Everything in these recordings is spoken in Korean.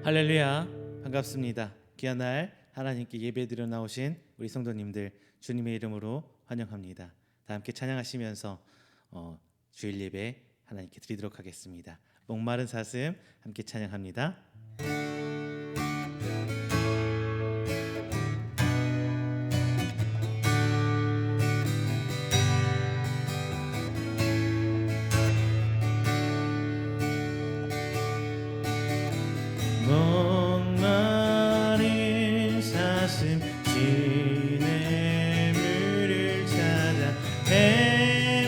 할렐루야, 반갑습니다. 귀한 날 하나님께 예배드려 나오신 우리 성도님들 주님의 이름으로 환영합니다. 다 함께 찬양하시면서 주일 예배 하나님께 드리도록 하겠습니다. 목마른 사슴 함께 찬양합니다. 목마른 사슴 진의 물을 찾아 헤매이듯이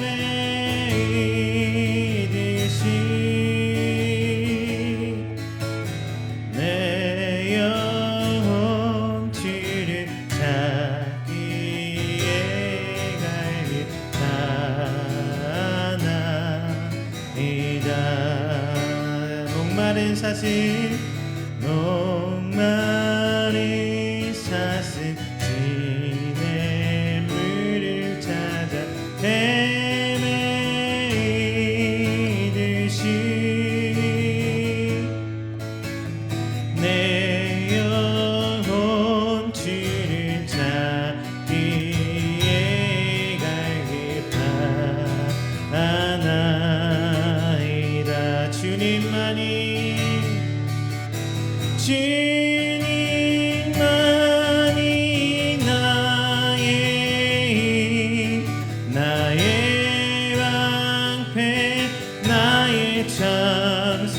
내 영혼 주를 찾기에 갈길 떠나이다. 목마른 사슴 목마른 사슴 진의 물을 찾아 헤매이듯이 내 영혼 주를 찾기에 갈길 바라나이다. 주님만이 나의 방패 나의 참소망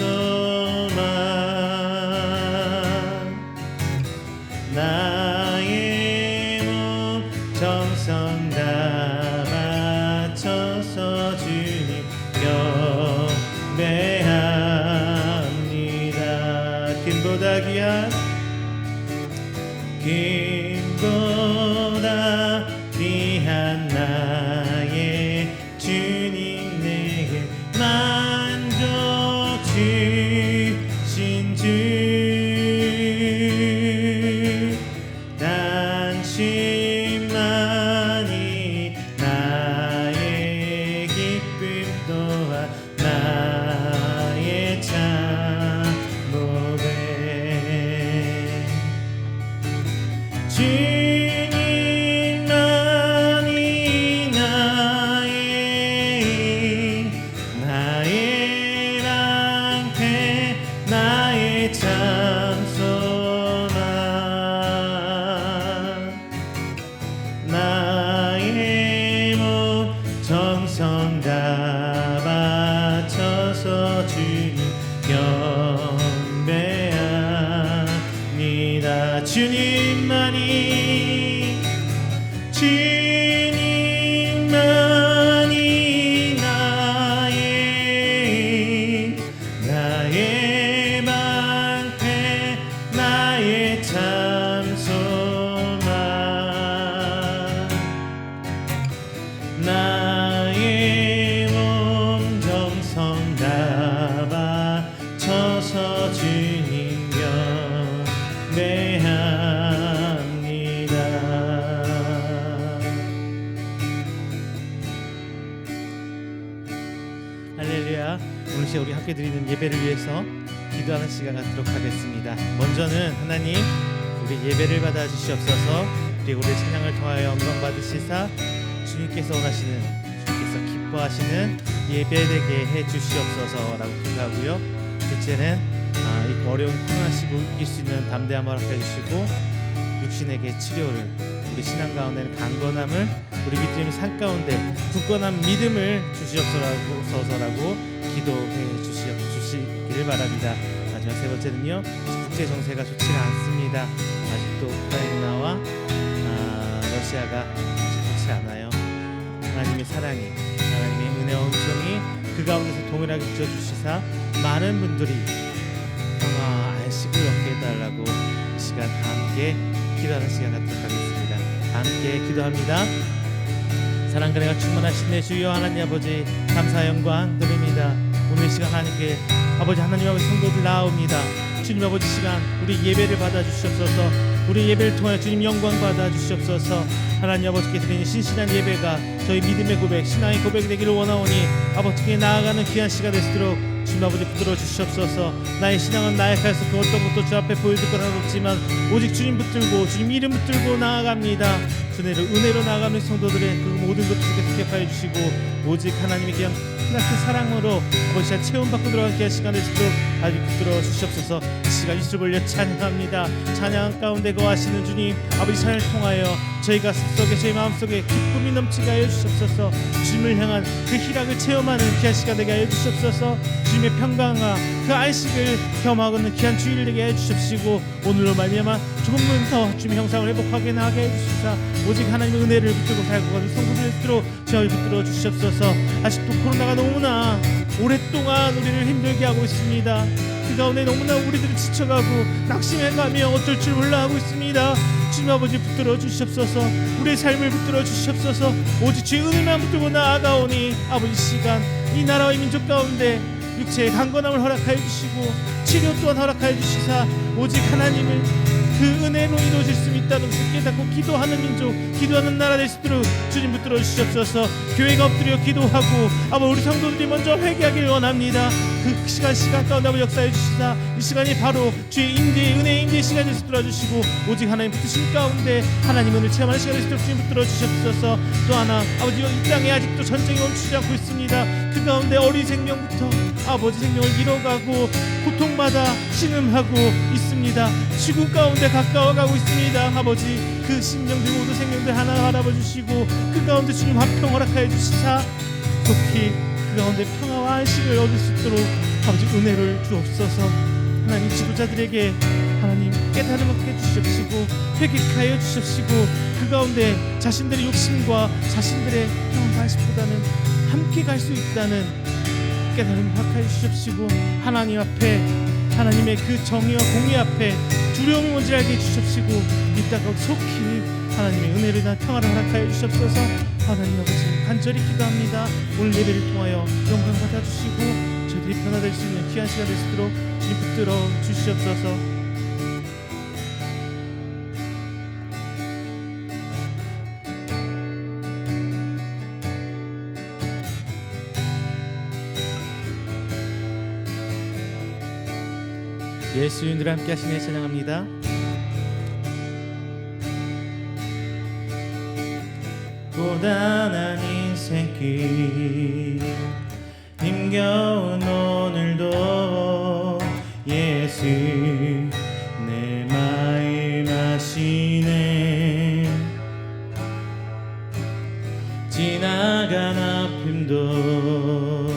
나의 몸 정성 다 바쳐서 주님 경배합니다. 금보다 귀한 나의 주님 내게 만족 주신 주 당신만이 나의 기쁨 또한 나의 참고백. 주님만이 나의 방패 나의 참소망 나의 몸 정성 다 바쳐서 주님 경배합니다. 주님만이 나의 방패 나의 참소망 나의 몸 정성 다 바쳐서 주님 경배합니다. 할렐루야. 오늘 시간 우리 함께 드리는 예배를 위해서 기도하는 시간 갖도록 하겠습니다. 먼저는 하나님 우리 예배를 받아 주시옵소서. 그리고 우리 찬양을 통하여 영광 받으시사 주님께서 원하시는 주님께서 기뻐하시는 예배되게 해 주시옵소서라고 기도하고요. 둘째는 이 어려운 코로나 시국 이길 수 있는 담대함을 허락해 주시고 육신에게 치료를 우리 신앙 가운데는 강건함을 우리 믿음의 산 가운데 굳건한 믿음을 주시옵소서라고 기도해 주시기를 바랍니다. 마지막 세 번째는요, 국제 정세가 좋지가 않습니다. 아직도 우크라이나와 러시아가 좋지 않아요. 하나님의 사랑이 하나님의 은혜와 은총이 그 가운데서 동일하게 비춰주시사 많은 분들이 평화 안식을 얻게 해달라고 이 시간 함께 기도하는 시간 갖도록 하겠습니다. 함께 기도합니다. 사랑과 은혜가 충만하신 내 주여 하나님 아버지 감사 영광 드립니다. 오늘 시간 하나님께 아버지 하나님 아버지 성도들 나옵니다. 주님 아버지 시간 우리 예배를 받아 주시옵소서. 우리 예배를 통하여 주님 영광 받아 주시옵소서. 하나님 아버지께 드리는 신실한 예배가 저희 믿음의 고백 신앙의 고백이 되기를 원하오니 아버지께 나아가는 귀한 시간 되시도록 주님 아버지 붙들어 주시옵소서. 나의 신앙은 나약해서 그 어떤 것도 주 앞에 보여줄 건 없지만 오직 주님 붙들고 주님 이름 붙들고 나아갑니다. 은혜로 나아가는 성도들의 그 모든 것을 택하여 주시고 오직 하나님의 그냥 크나큰 사랑으로 아버지와 체험받고 들어가게 할 시간을 주도록 아주 붙들어 주시옵소서. 이 시간 입술 벌려 찬양합니다. 찬양 가운데 거하시는 주님 아버지, 찬양을 통하여 저희 가슴 속에 저희 마음속에 기쁨이 넘치게 하여 주시옵소서. 주님을 향한 그 희락을 체험하는 귀한 시간 되게 하여 주시옵소서. 주님의 평강과 그 안식을 경험하고는 귀한 주일 되게 하여 주십시고 오늘로 말미암아 조금은 더 주님의 형상을 회복하게 나가게 해 주시옵소서. 오직 하나님의 은혜를 붙들고 살고 가는 성도들로 저희 붙들어 주시옵소서. 아직도 코로나가 너무나 오랫동안 우리를 힘들게 하고 있습니다. 그 가운데 너무나 우리들이 지쳐가고 낙심해가며 어쩔 줄 몰라 하고 있습니다. 주님 아버지 붙들어 주시옵소서. 우리의 삶을 붙들어 주시옵소서. 오직 주의 은혜만 붙들고 나아가오니 아버지, 시간 이 나라와 이 민족 가운데 육체의 강건함을 허락하여 주시고 치료 또한 허락하여 주시사 오직 하나님을 그 은혜로 이루어질 수 있다는 것을 깨닫고 기도하는 민족, 기도하는 나라 될 수 있도록 주님 붙들어 주시옵소서. 교회가 엎드려 기도하고 아버 우리 성도들이 먼저 회개하길 원합니다. 그 시간 가운데 아버 역사해 주시사 이 시간이 바로 주의 임재의 은혜의 임재의 시간이 될 수 있도록 주시고 오직 하나님 붙으신 가운데 하나님 은혜를 체험하는 시간이 될 수 있도록 주님 붙들어 주시옵소서. 또 하나 아버지, 이 땅에 아직도 전쟁이 멈추지 않고 있습니다. 그 가운데 어린 생명부터 아버지 생명을 잃어가고 고통받아 신음하고 있습니다. 죽음 가운데 가까워가고 있습니다. 아버지, 그 심령들 모두 생명들 하나 알아봐주시고 그 가운데 주님 화평 허락하여 주시사 속히 그 가운데 평화와 안식을 얻을 수 있도록 아버지 은혜를 주옵소서. 하나님, 지도자들에게 하나님 깨달음 얻게 해주시옵시고 회개하여 주시옵시고 그 가운데 자신들의 욕심과 자신들의 방식보다는 함께 갈 수 있다는 깨달음 허락하여 주시옵시고 하나님 앞에 하나님의 그 정의와 공의 앞에 두려움이 뭔지 알게 해주시옵시고 이따가 속히 하나님의 은혜를 나 평화를 허락하여 주시옵소서. 하나님 아버지, 간절히 기도합니다. 오늘 예배를 통하여 영광 받아주시고 저희들이 변화될 수 있는 귀한 시간 될 수 있도록 주님 붙들어 주시옵소서. 예수님들 함께 하시네 찬양합니다. 고단한 인생길 힘겨운 오늘도 예수 내 마음 아시네. 지나간 아픔도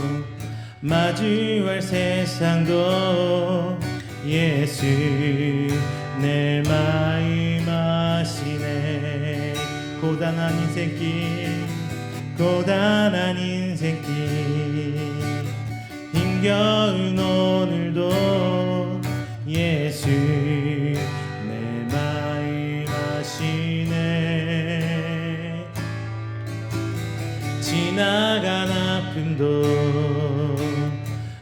마주할 세상도 예수 내 마음 아시네. 고단한 인생길 고단한 인생길 힘겨운 오늘도 예수 내 마음 아시네. 지나간 아픔도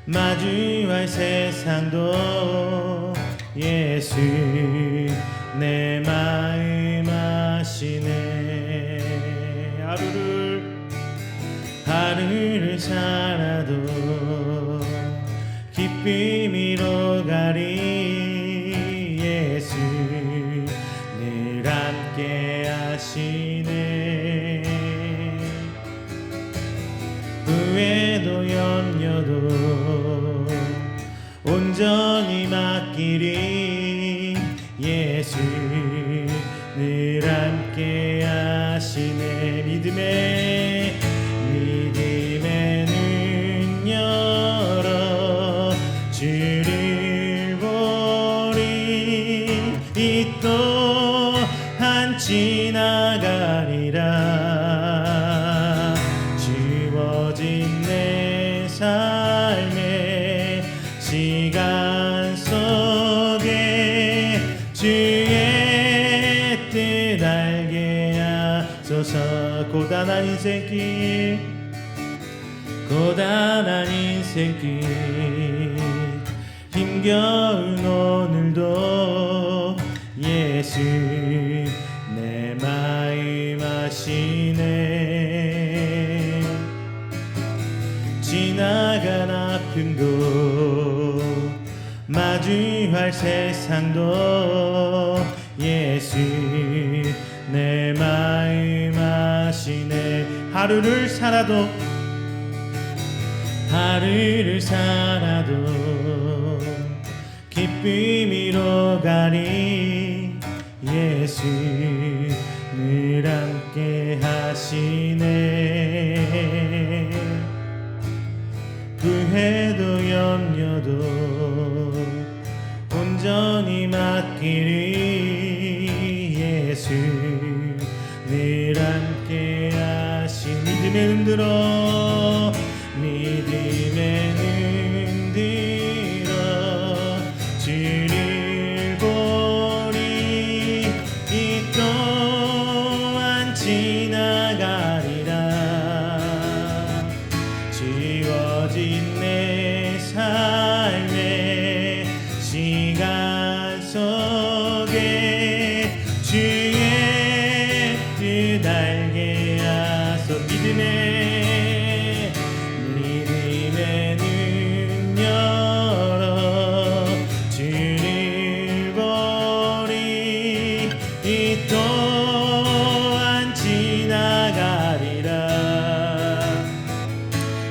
마주할 세상도 예수 내 마음 아시네. 하루를 살아도 기쁨으로 가리 예수 늘 함께 하시네. 후회도 염려도 온전히 맡기리 예수 늘 함께 하시네. 믿음의 눈 열어 주를 보리. 이 또한 지나가리라. 주어진 내 삶의 시간 속에 주의 뜻 알게 하소서. 고단한 인생길 고단한 인생길 힘겨운 오늘도 예수 내 마음 아시네. 지나간 앞 고통도 마주할 세상도 예수 내 마음 아시네. 하루를 살아도 기쁨으로 가리. 예수 늘 함께 하시네. 후회도 염려도 온전히 맡기리. 예수 늘 함께 하신 믿음에 흔들어 주를 보리. 이 또한 지나가리라. 지워진 내 삶의 시간 속에 주의 뜻 알게 하소. 믿음의 눈 열어 주를 보리. 이 또한 지나가리라.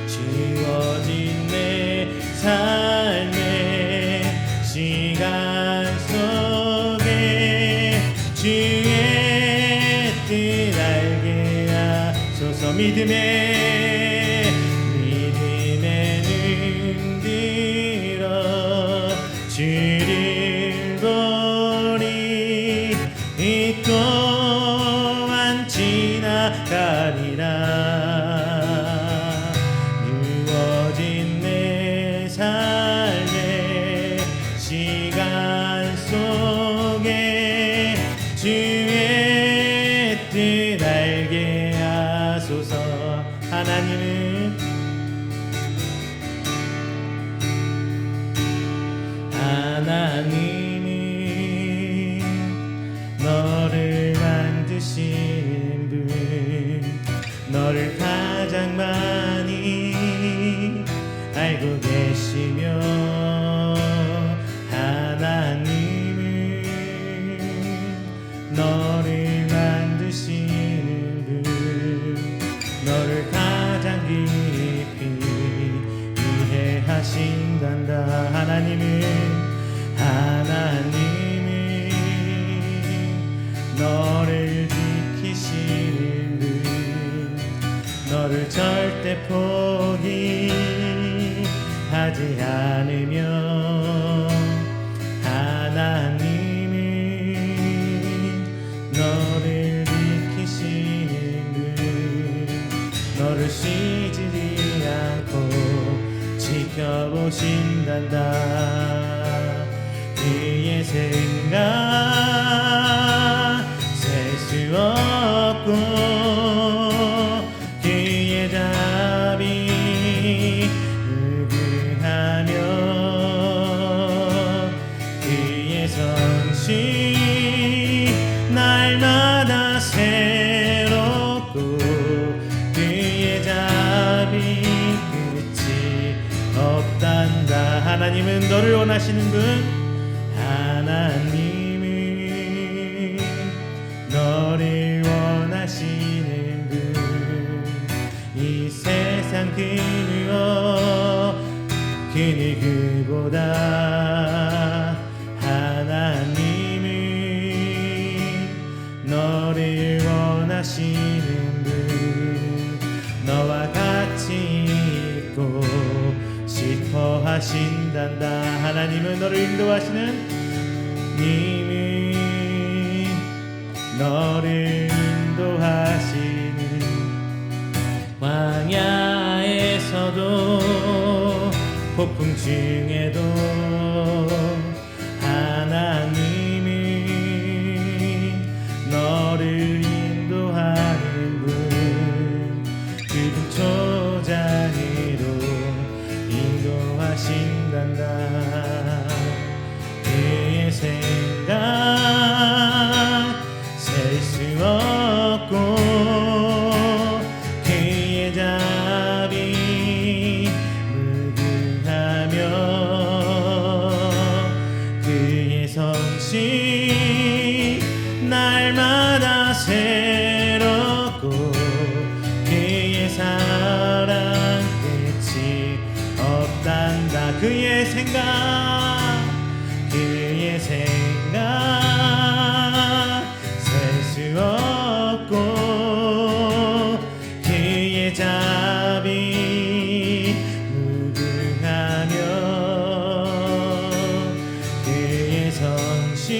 지워진 내 삶의 시간 속에 주의 뜻 알게 하소서. 믿음의 눈 들어 주를 보리. 이 또한 지나가리라. 누워진 내 삶의 시간 속에 주의 뜻 알게 하소서. 하나님은 너를 만드신 분, 너를 가장 많이 알고 계시며, 하나님은 너를 만드시는 분, 너를 가장 깊이 이해하신단다. 하나님은 너를 지키시는 분, 너를 절대 포기하지 않으며, 하나님은 너를 지키시는 분, 너를 쉬지 않고 지켜보신단다. 그의 생각 셀 수 없고 그의 답이 무궁하며 그의 성실 날마다 새롭고 그의 답이 끝이 없단다. 하나님은 너를 원하시는 분, 하나님은 너를 원하시는 분, 이 세상 그 누구보다 하나님은 너를 원하시는 분, 너와 같이 있고 싶어 하신단다. 하나님은 너를 인도하시는, 님은 너를 인도하시는, 광야에서도 폭풍 중에도 하나님은 너를 인도하는 분, 그분 초장으로 인도하신단다. 그의 생각 셀 수 없고 그의 답이 무궁하며 그의 생각 그의 생각 셀 수 없고 그의 자비 무궁하며 그의 성실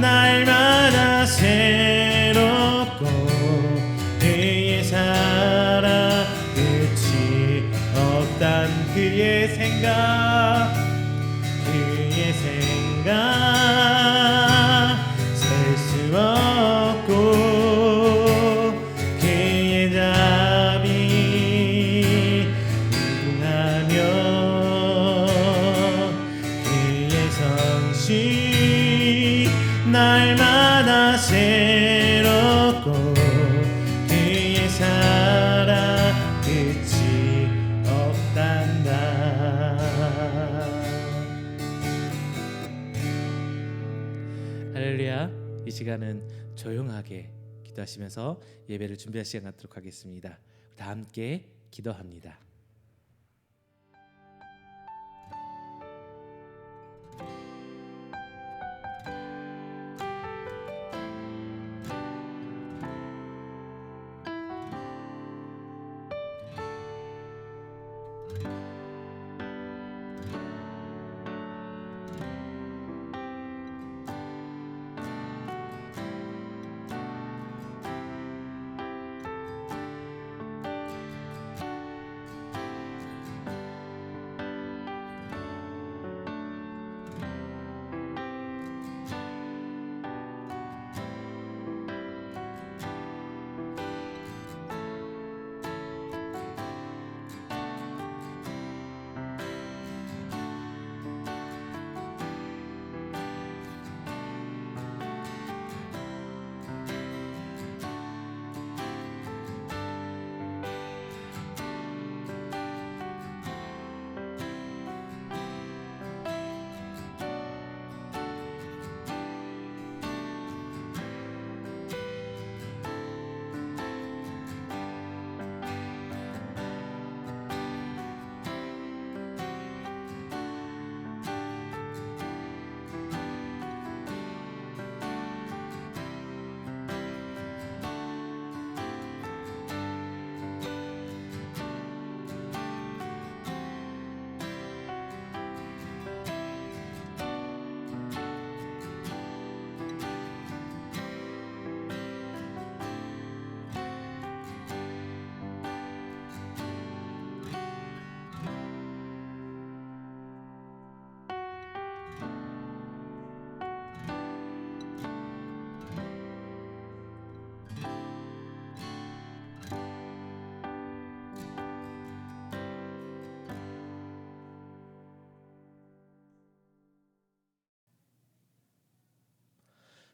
날마다 새롭고 그의 사랑 끝이 없단 그의 생각 그의 생각 셀 수 없고 그의 자비 무궁하며 그의 성실 날마다 새롭고 그의 사랑 끝이 없단다. 할렐루야. 이 시간은 조용하게 기도하시면서 예배를 준비할 시간 갖도록 하겠습니다. 다 함께 기도합니다.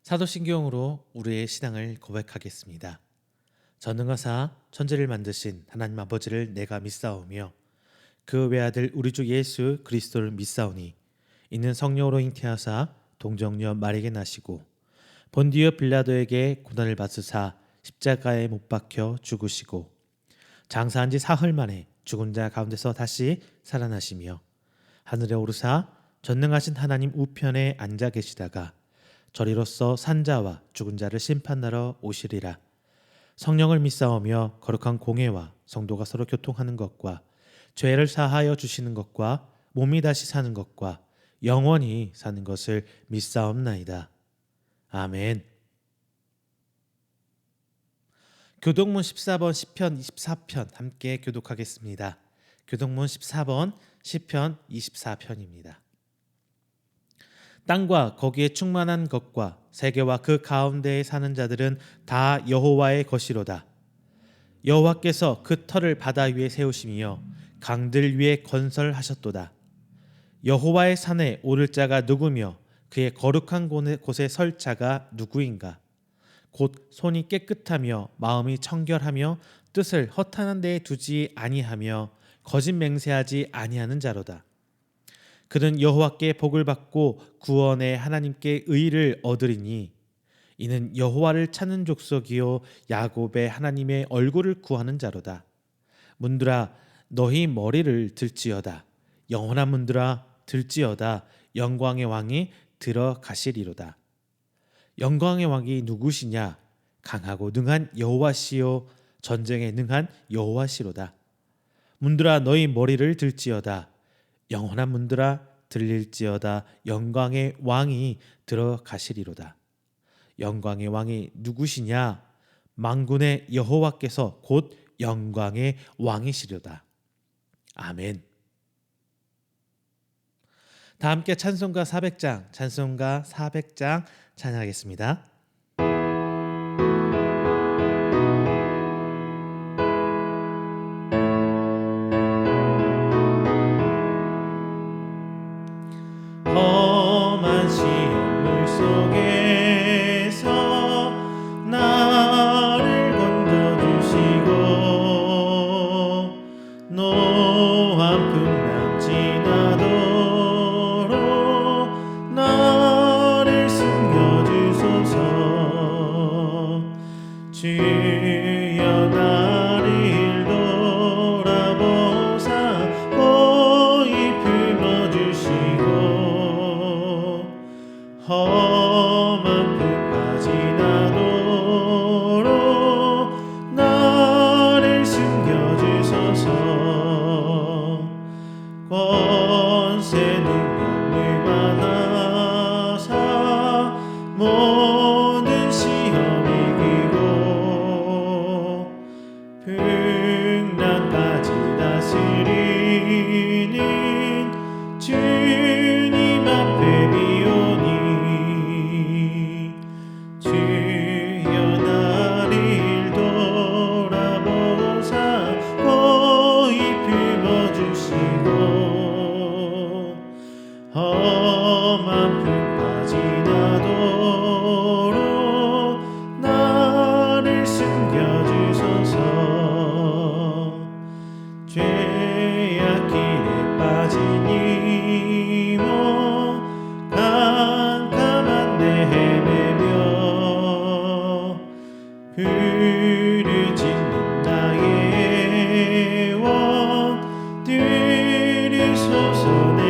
사도신경으로 우리의 신앙을 고백하겠습니다. 전능하사 천지를 만드신 하나님 아버지를 내가 믿사오며 그 외아들 우리 주 예수 그리스도를 믿사오니 이는 성령으로 잉태하사 동정녀 마리에게 나시고 본디오 빌라도에게 고난을 받으사 십자가에 못 박혀 죽으시고 장사한 지 사흘 만에 죽은 자 가운데서 다시 살아나시며 하늘에 오르사 전능하신 하나님 우편에 앉아 계시다가 저리로서 산자와 죽은 자를 심판하러 오시리라. 성령을 믿사오며 거룩한 공회와 성도가 서로 교통하는 것과 죄를 사하여 주시는 것과 몸이 다시 사는 것과 영원히 사는 것을 믿사옵나이다. 아멘. 교독문 14번 시편 24편 함께 교독하겠습니다. 교독문 14번 시편 24편입니다. 땅과 거기에 충만한 것과 세계와 그 가운데에 사는 자들은 다 여호와의 것이로다. 여호와께서 그 터를 바다 위에 세우시며 강들 위에 건설하셨도다. 여호와의 산에 오를 자가 누구며 그의 거룩한 곳에 설 자가 누구인가? 곧 손이 깨끗하며 마음이 청결하며 뜻을 허탄한 데에 두지 아니하며 거짓 맹세하지 아니하는 자로다. 그는 여호와께 복을 받고 구원의 하나님께 의를 얻으리니 이는 여호와를 찾는 족속이요 야곱의 하나님의 얼굴을 구하는 자로다. 문들아 너희 머리를 들지어다. 영원한 문들아 들지어다. 영광의 왕이 들어가시리로다. 영광의 왕이 누구시냐? 강하고 능한 여호와시요 전쟁에 능한 여호와시로다. 문들아 너희 머리를 들지어다. 영원한 문들아 들릴지어다. 영광의 왕이 들어가시리로다. 영광의 왕이 누구시냐? 만군의 여호와께서 곧 영광의 왕이시로다. 아멘. 다 함께 찬송가 400장 찬양하겠습니다. 험한 시험 물속에서 나를 건져주시고 노한 풍랑 지나도록 나를 숨겨주소서. 주여 나를 돌아보사 고이 품어주시고 험한 풍파 지나도록 나를 숨겨주소서. 권세 능력을 받아사 모든 시험 이기고 풍랑까지 다스리는 주님 앞에 비오니 주여 나를 돌아보사 고이 품어주시고 험한 풍파 지나도록 나를 숨겨주소서. 죄악길에 빠진 이모 깜깜한 데 헤매며 불을 짓는 나의 원 들으소서. 내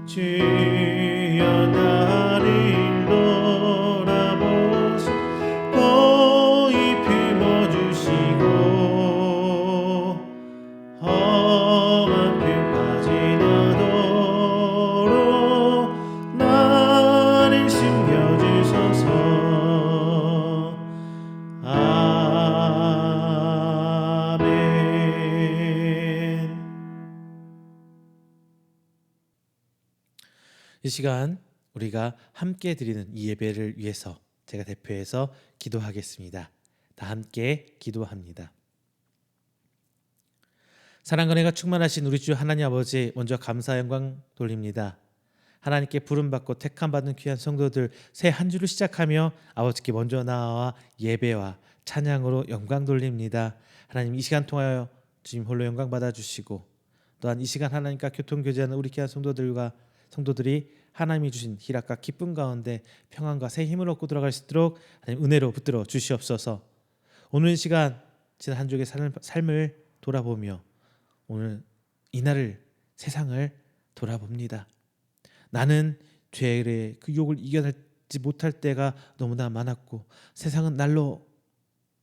주여 나를 돌아보사 고이 품어주시고 험한 풍파 지나도록 나를 숨겨주소서. 아멘. 이 시간 우리가 함께 드리는 이 예배를 위해서 제가 대표해서 기도하겠습니다. 다 함께 기도합니다. 사랑과 은혜가 충만하신 우리 주 하나님 아버지, 먼저 감사 영광 돌립니다. 하나님께 부름받고 택함받은 귀한 성도들 새 한 주를 시작하며 아버지께 먼저 나아와 예배와 찬양으로 영광 돌립니다. 하나님, 이 시간 통하여 주님 홀로 영광 받아주시고 또한 이 시간 하나님과 교통교제하는 우리 귀한 성도들이 하나님이 주신 희락과 기쁨 가운데 평안과 새 힘을 얻고 들어갈 수 있도록 하나님 은혜로 붙들어 주시옵소서. 오늘 이 시간 지난 한 주의 삶을 돌아보며 오늘 이날을 세상을 돌아봅니다. 나는 죄의 그 유혹을 이겨내지 못할 때가 너무나 많았고 세상은 날로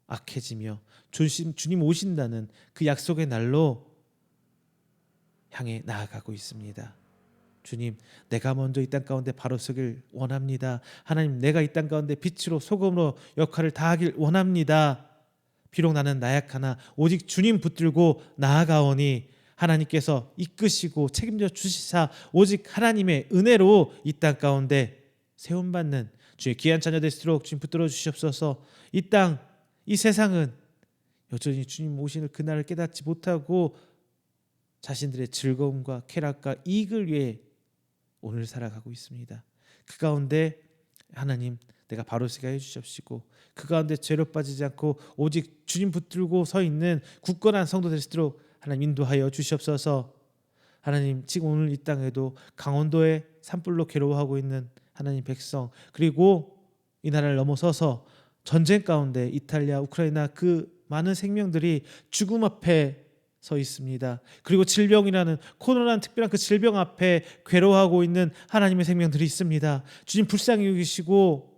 악해지며 주님 오신다는 그 약속의 날로 향해 나아가고 있습니다. 주님, 내가 먼저 이 땅 가운데 바로 서길 원합니다. 하나님, 내가 이 땅 가운데 빛으로 소금으로 역할을 다하길 원합니다. 비록 나는 나약하나 오직 주님 붙들고 나아가오니 하나님께서 이끄시고 책임져 주시사 오직 하나님의 은혜로 이 땅 가운데 세움받는 주의 귀한 자녀 되시도록 주님 붙들어 주시옵소서. 이 땅, 이 세상은 여전히 주님 오시는 그날을 깨닫지 못하고 자신들의 즐거움과 쾌락과 이익을 위해 오늘 살아가고 있습니다. 그 가운데 하나님, 내가 바로 서게 해주시옵시고 그 가운데 죄로 빠지지 않고 오직 주님 붙들고 서 있는 굳건한 성도 되시도록 하나님 인도하여 주시옵소서. 하나님, 지금 오늘 이 땅에도 강원도의 산불로 괴로워하고 있는 하나님 백성, 그리고 이 나라를 넘어서서 전쟁 가운데 이탈리아, 우크라이나 그 많은 생명들이 죽음 앞에 서 있습니다. 그리고 질병이라는 코로나라는 특별한 그 질병 앞에 괴로워하고 있는 하나님의 생명들이 있습니다. 주님 불쌍히 여기시고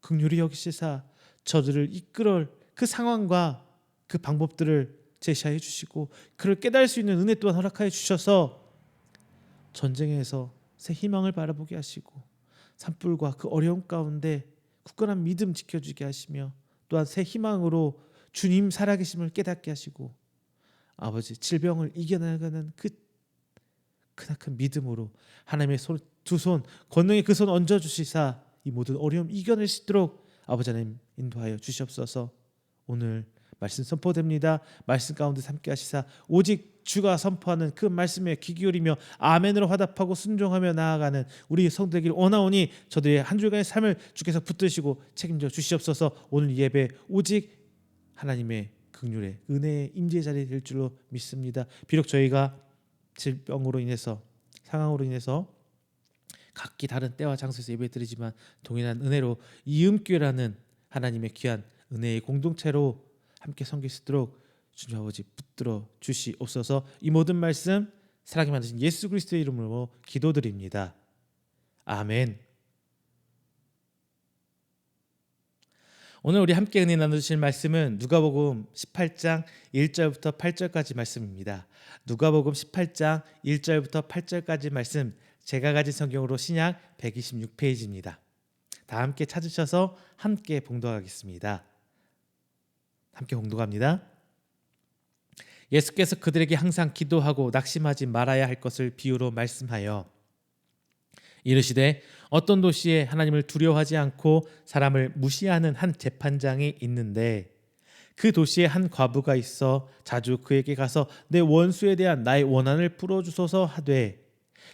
긍휼히 여기시사 저들을 이끌어 그 상황과 그 방법들을 제시하여 주시고 그를 깨달을 수 있는 은혜 또한 허락하여 주셔서 전쟁에서 새 희망을 바라보게 하시고 산불과 그 어려움 가운데 굳건한 믿음 지켜주게 하시며 또한 새 희망으로 주님 살아계심을 깨닫게 하시고 아버지 질병을 이겨나가는 그 크나큰 믿음으로 하나님의 두 손 권능의 그 손 얹어 주시사 이 모든 어려움 이겨낼 수 있도록 아버지 하나님 인도하여 주시옵소서. 오늘 말씀 선포됩니다. 말씀 가운데 함께 하시사 오직 주가 선포하는 그 말씀에 귀 기울이며 아멘으로 화답하고 순종하며 나아가는 우리 성도 되기를 원하오니 저들의 한 주간의 삶을 주께서 붙드시고 책임져 주시옵소서. 오늘 예배 오직 하나님의 긍휼의 은혜의 임재 자리에 될 줄로 믿습니다. 비록 저희가 질병으로 인해서 상황으로 인해서 각기 다른 때와 장소에서 예배드리지만 동일한 은혜로 이음교회라는 하나님의 귀한 은혜의 공동체로 함께 섬길 수 있도록 주님 아버지 붙들어 주시옵소서. 이 모든 말씀 사랑이 만드신 예수 그리스도의 이름으로 기도드립니다. 아멘. 오늘 우리 함께 은혜 나누실 말씀은 누가복음 18장 1절부터 8절까지 말씀입니다. 누가복음 18장 1절부터 8절까지 말씀 제가 가진 성경으로 신약 126페이지입니다. 다 함께 찾으셔서 함께 봉독하겠습니다. 함께 봉독합니다. 예수께서 그들에게 항상 기도하고 낙심하지 말아야 할 것을 비유로 말씀하여 이르시되 어떤 도시에 하나님을 두려워하지 않고 사람을 무시하는 한 재판장이 있는데 그 도시에 한 과부가 있어 자주 그에게 가서 내 원수에 대한 나의 원한을 풀어주소서 하되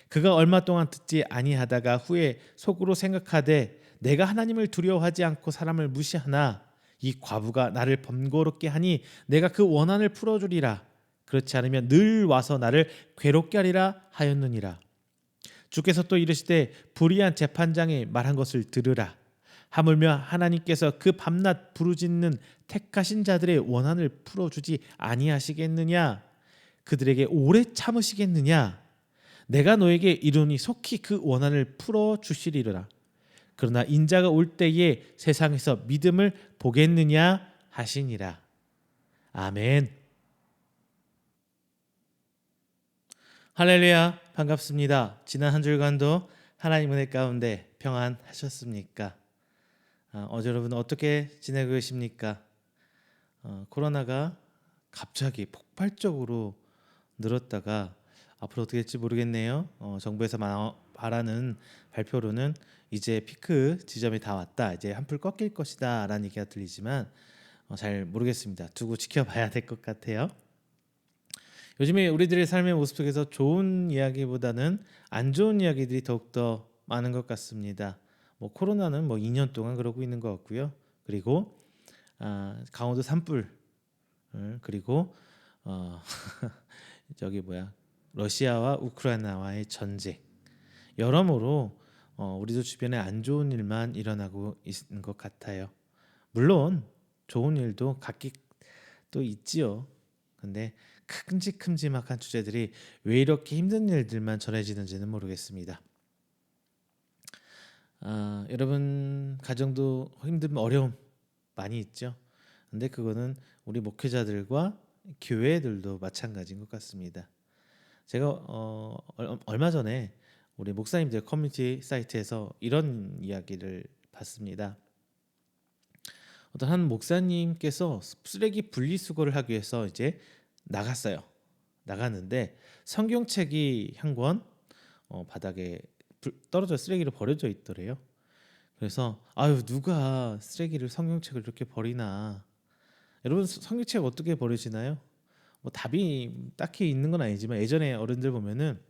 그가 얼마 동안 듣지 아니하다가 후에 속으로 생각하되 내가 하나님을 두려워하지 않고 사람을 무시하나 이 과부가 나를 번거롭게 하니 내가 그 원한을 풀어주리라. 그렇지 않으면 늘 와서 나를 괴롭게 하리라 하였느니라. 주께서 또 이르시되 불의한 재판장이 말한 것을 들으라. 하물며 하나님께서 그 밤낮 부르짖는 택하신 자들의 원한을 풀어주지 아니하시겠느냐? 그들에게 오래 참으시겠느냐? 내가 너에게 이르니 속히 그 원한을 풀어주시리라. 그러나 인자가 올 때에 세상에서 믿음을 보겠느냐 하시니라. 아멘. 할렐루야, 반갑습니다. 지난 한 주간도 하나님 은혜 가운데 평안하셨습니까? 어제 여러분 어떻게 지내고 계십니까? 코로나가 갑자기 폭발적으로 늘었다가 앞으로 어떻게 될지 모르겠네요. 정부에서 말하는 발표로는 이제 피크 지점이 다 왔다. 이제 한풀 꺾일 것이다 라는 얘기가 들리지만 잘 모르겠습니다. 두고 지켜봐야 될 것 같아요. 요즘에 우리들의 삶의 모습 속에서 좋은 이야기보다는 안 좋은 이야기들이 더욱더 많은 것 같습니다. 코로나는 2년 동안 그러고 있는 것 같고요. 그리고 강원도 산불 그리고 러시아와 우크라이나와의 전쟁 여러모로 우리도 주변에 안 좋은 일만 일어나고 있는 것 같아요. 물론 좋은 일도 각기 또 있지요. 근데 큼직큼직한 주제들이 왜 이렇게 힘든 일들만 전해지는지는 모르겠습니다. 여러분 가정도 힘든 어려움 많이 있죠. 근데 그거는 우리 목회자들과 교회들도 마찬가지인 것 같습니다. 제가 얼마 전에 우리 목사님들 커뮤니티 사이트에서 이런 이야기를 봤습니다. 어떤 한 목사님께서 쓰레기 분리수거를 하기 위해서 이제 나갔는데 성경책이 한 권 바닥에 떨어져 쓰레기로 버려져 있더래요. 그래서 누가 쓰레기를 성경책을 이렇게 버리나. 여러분 성경책 어떻게 버리시나요? 답이 딱히 있는 건 아니지만 예전에 어른들 보면은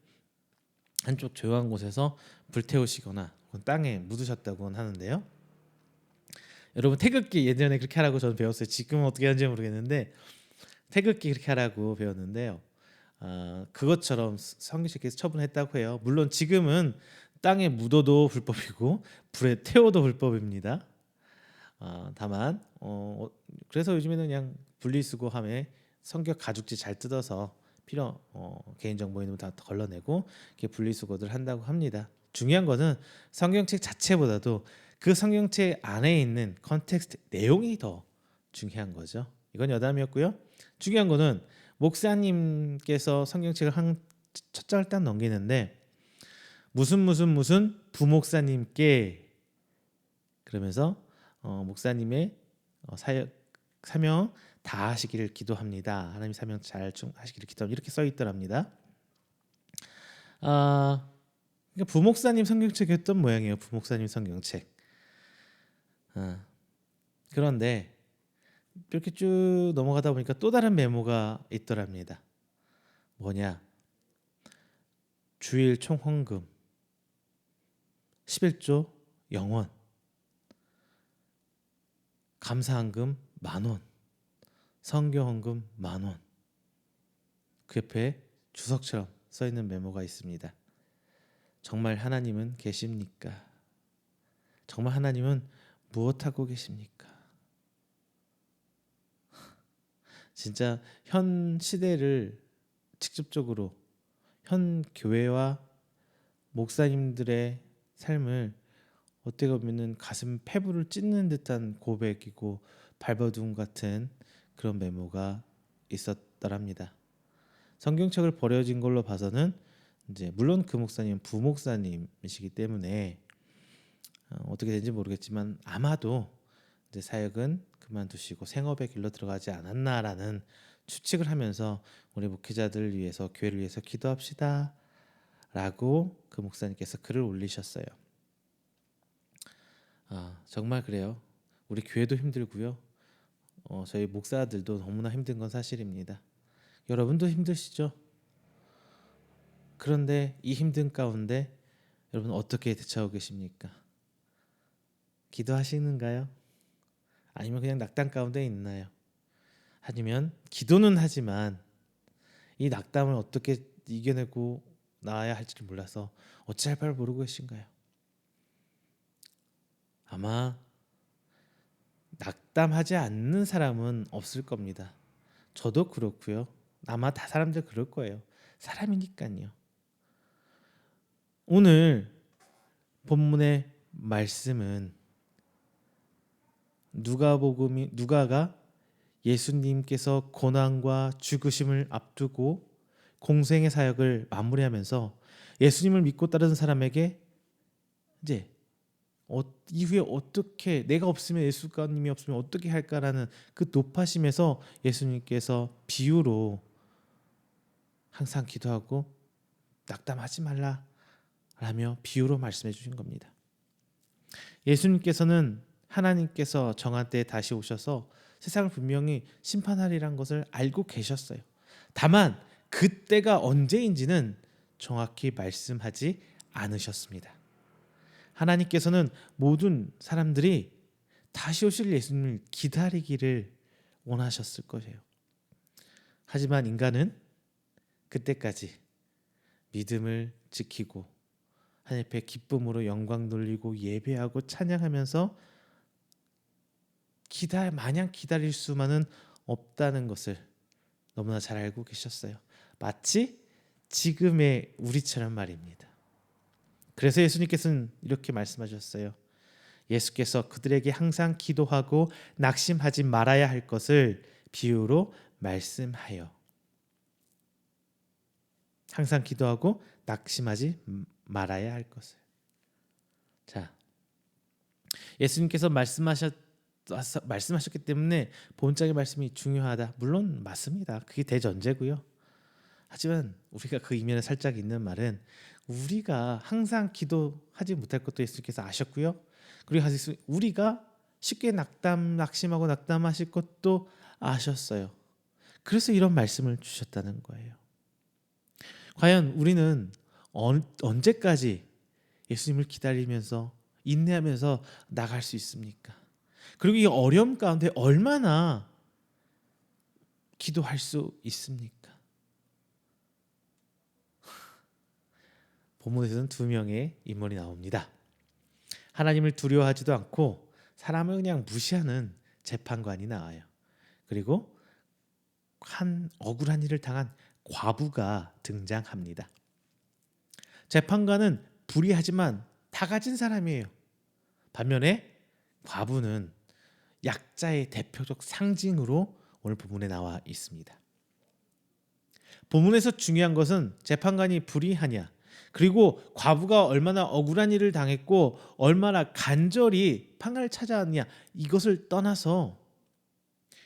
한쪽 조용한 곳에서 불태우시거나 땅에 묻으셨다고 하는데요. 여러분 태극기 예전에 그렇게 하라고 저는 배웠어요. 지금은 어떻게 하는지 모르겠는데 태극기 그렇게 하라고 배웠는데요. 그것처럼 성경책에서 처분했다고 해요. 물론 지금은 땅에 묻어도 불법이고 불에 태워도 불법입니다. 다만 그래서 요즘에는 그냥 분리수거함에 성격 가죽지 잘 뜯어서 개인정보 있는 거 다 걸러내고 이렇게 분리수거를 한다고 합니다. 중요한 거는 성경책 자체보다도 그 성경책 안에 있는 컨텍스트 내용이 더 중요한 거죠. 이건 여담이었고요. 중요한 거는 목사님께서 성경책을 한 첫 장을 딱 넘기는데 무슨 부목사님께 그러면서 목사님의 사명 다 하시기를 기도합니다. 하나님 사명 잘 하시기를 기도합니다. 이렇게 써 있더랍니다. 그러니까 부목사님 성경책이었던 모양이에요. 부목사님 성경책. 그런데 이렇게 쭉 넘어가다 보니까 또 다른 메모가 있더랍니다. 뭐냐? 주일 총헌금 11조 0원, 감사헌금 10,000원, 성교헌금 10,000원. 그 옆에 주석처럼 써 있는 메모가 있습니다. 정말 하나님은 계십니까? 정말 하나님은 무엇하고 계십니까? 진짜 현 시대를 직접적으로 현 교회와 목사님들의 삶을 어떻게 보면은 가슴 폐부를 찢는 듯한 고백이고 발버둥 같은 그런 메모가 있었더랍니다. 성경책을 버려진 걸로 봐서는 이제 물론 그 목사님은 부목사님이시기 때문에 어떻게 된지 모르겠지만 아마도 이제 사역은 그만두시고 생업의 길로 들어가지 않았나라는 추측을 하면서 우리 목회자들을 위해서 교회를 위해서 기도합시다 라고 그 목사님께서 글을 올리셨어요. 정말 그래요. 우리 교회도 힘들고요. 저희 목사들도 너무나 힘든 건 사실입니다. 여러분도 힘드시죠? 그런데 이 힘든 가운데 여러분 어떻게 대처하고 계십니까? 기도하시는가요? 아니면 그냥 낙담 가운데 있나요? 아니면 기도는 하지만 이 낙담을 어떻게 이겨내고 나아야 할지를 몰라서 어찌할 바를 모르고 계신가요? 아마 낙담하지 않는 사람은 없을 겁니다. 저도 그렇고요. 아마 다 사람들 그럴 거예요. 사람이니까요. 오늘 본문의 말씀은 누가가 예수님께서 고난과 죽으심을 앞두고 공생의 사역을 마무리하면서 예수님을 믿고 따르는 사람에게 이제 이후에 어떻게 내가 없으면 예수님이 없으면 어떻게 할까라는 그 높아심에서 예수님께서 비유로 항상 기도하고 낙담하지 말라라며 비유로 말씀해 주신 겁니다. 예수님께서는 하나님께서 정한 때에 다시 오셔서 세상을 분명히 심판하리란 것을 알고 계셨어요. 다만 그때가 언제인지는 정확히 말씀하지 않으셨습니다. 하나님께서는 모든 사람들이 다시 오실 예수님을 기다리기를 원하셨을 거예요. 하지만 인간은 그때까지 믿음을 지키고 하나님 앞에 기쁨으로 영광 돌리고 예배하고 찬양하면서 마냥 기다릴 수만은 없다는 것을 너무나 잘 알고 계셨어요. 마치 지금의 우리처럼 말입니다. 그래서 예수님께서는 이렇게 말씀하셨어요. 예수께서 그들에게 항상 기도하고 낙심하지 말아야 할 것을 비유로 말씀하여. 항상 기도하고 낙심하지 말아야 할 것을. 자, 예수님께서 말씀하셨기 때문에 본장의 말씀이 중요하다. 물론 맞습니다. 그게 대전제고요. 하지만 우리가 그 이면에 살짝 있는 말은 우리가 항상 기도하지 못할 것도 예수님께서 아셨고요. 그리고 우리가 쉽게 낙심하고 낙담하실 것도 아셨어요. 그래서 이런 말씀을 주셨다는 거예요. 과연 우리는 언제까지 예수님을 기다리면서 인내하면서 나갈 수 있습니까? 그리고 이 어려움 가운데 얼마나 기도할 수 있습니까? 본문에서는 두 명의 인물이 나옵니다. 하나님을 두려워하지도 않고 사람을 그냥 무시하는 재판관이 나와요. 그리고 한 억울한 일을 당한 과부가 등장합니다. 재판관은 불의하지만 다 가진 사람이에요. 반면에 과부는 약자의 대표적 상징으로 오늘 본문에 나와 있습니다. 본문에서 중요한 것은 재판관이 불의하냐, 그리고 과부가 얼마나 억울한 일을 당했고 얼마나 간절히 판결을 찾아왔냐, 이것을 떠나서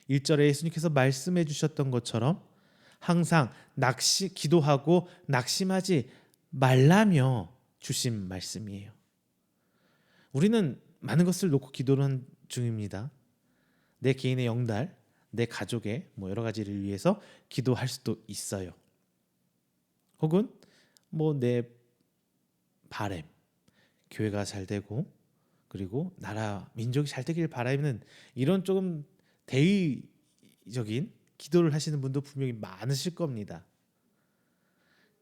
1절에 예수님께서 말씀해 주셨던 것처럼 항상 기도하고 낙심하지 말라며 주신 말씀이에요. 우리는 많은 것을 놓고 기도를 중입니다. 내 개인의 영달, 내 가족의 여러 가지를 위해서 기도할 수도 있어요. 혹은 내 바람, 교회가 잘 되고 그리고 나라 민족이 잘 되길 바라는 이런 조금 대의적인 기도를 하시는 분도 분명히 많으실 겁니다.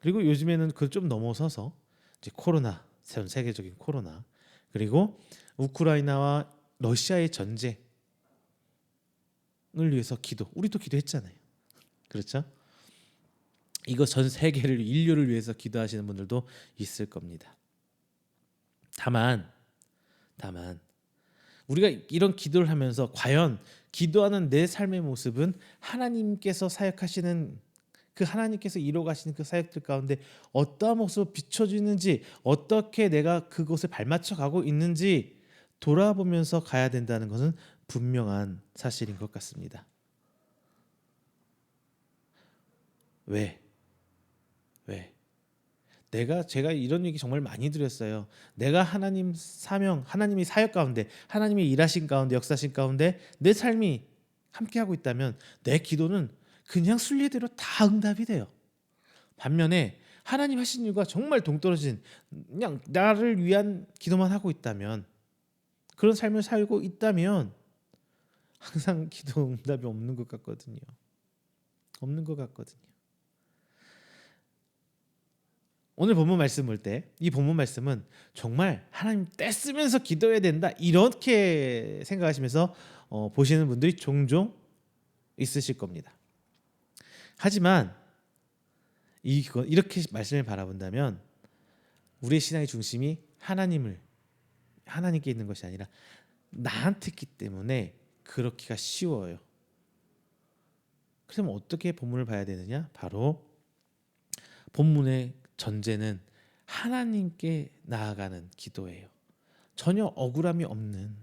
그리고 요즘에는 그걸 좀 넘어서서 이제 코로나, 전 세계적인 코로나, 그리고 우크라이나와 러시아의 전쟁을 위해서 기도, 우리도 기도했잖아요. 그렇죠? 이거 전 세계를, 인류를 위해서 기도하시는 분들도 있을 겁니다. 다만 우리가 이런 기도를 하면서 과연 기도하는 내 삶의 모습은 하나님께서 사역하시는 그 하나님께서 이루어가시는 그 사역들 가운데 어떠한 모습으로 비춰지는지, 어떻게 내가 그곳에 발맞춰 가고 있는지 돌아보면서 가야 된다는 것은 분명한 사실인 것 같습니다. 왜? 제가 이런 얘기 정말 많이 드렸어요. 내가 하나님 사명, 하나님이 사역 가운데, 하나님이 일하신 가운데, 역사하신 가운데 내 삶이 함께하고 있다면 내 기도는 그냥 순리대로 다 응답이 돼요. 반면에 하나님 하신 일과 정말 동떨어진 그냥 나를 위한 기도만 하고 있다면, 그런 삶을 살고 있다면 항상 기도 응답이 없는 것 같거든요. 오늘 본문 말씀 볼 때 이 본문 말씀은 정말 하나님 떼쓰면서 기도해야 된다 이렇게 생각하시면서 보시는 분들이 종종 있으실 겁니다. 하지만 이렇게 말씀을 바라본다면 우리의 신앙의 중심이 하나님께 있는 것이 아니라 나한테 있기 때문에 그렇기가 쉬워요. 그럼 어떻게 본문을 봐야 되느냐? 바로 본문의 전제는 하나님께 나아가는 기도예요. 전혀 억울함이 없는.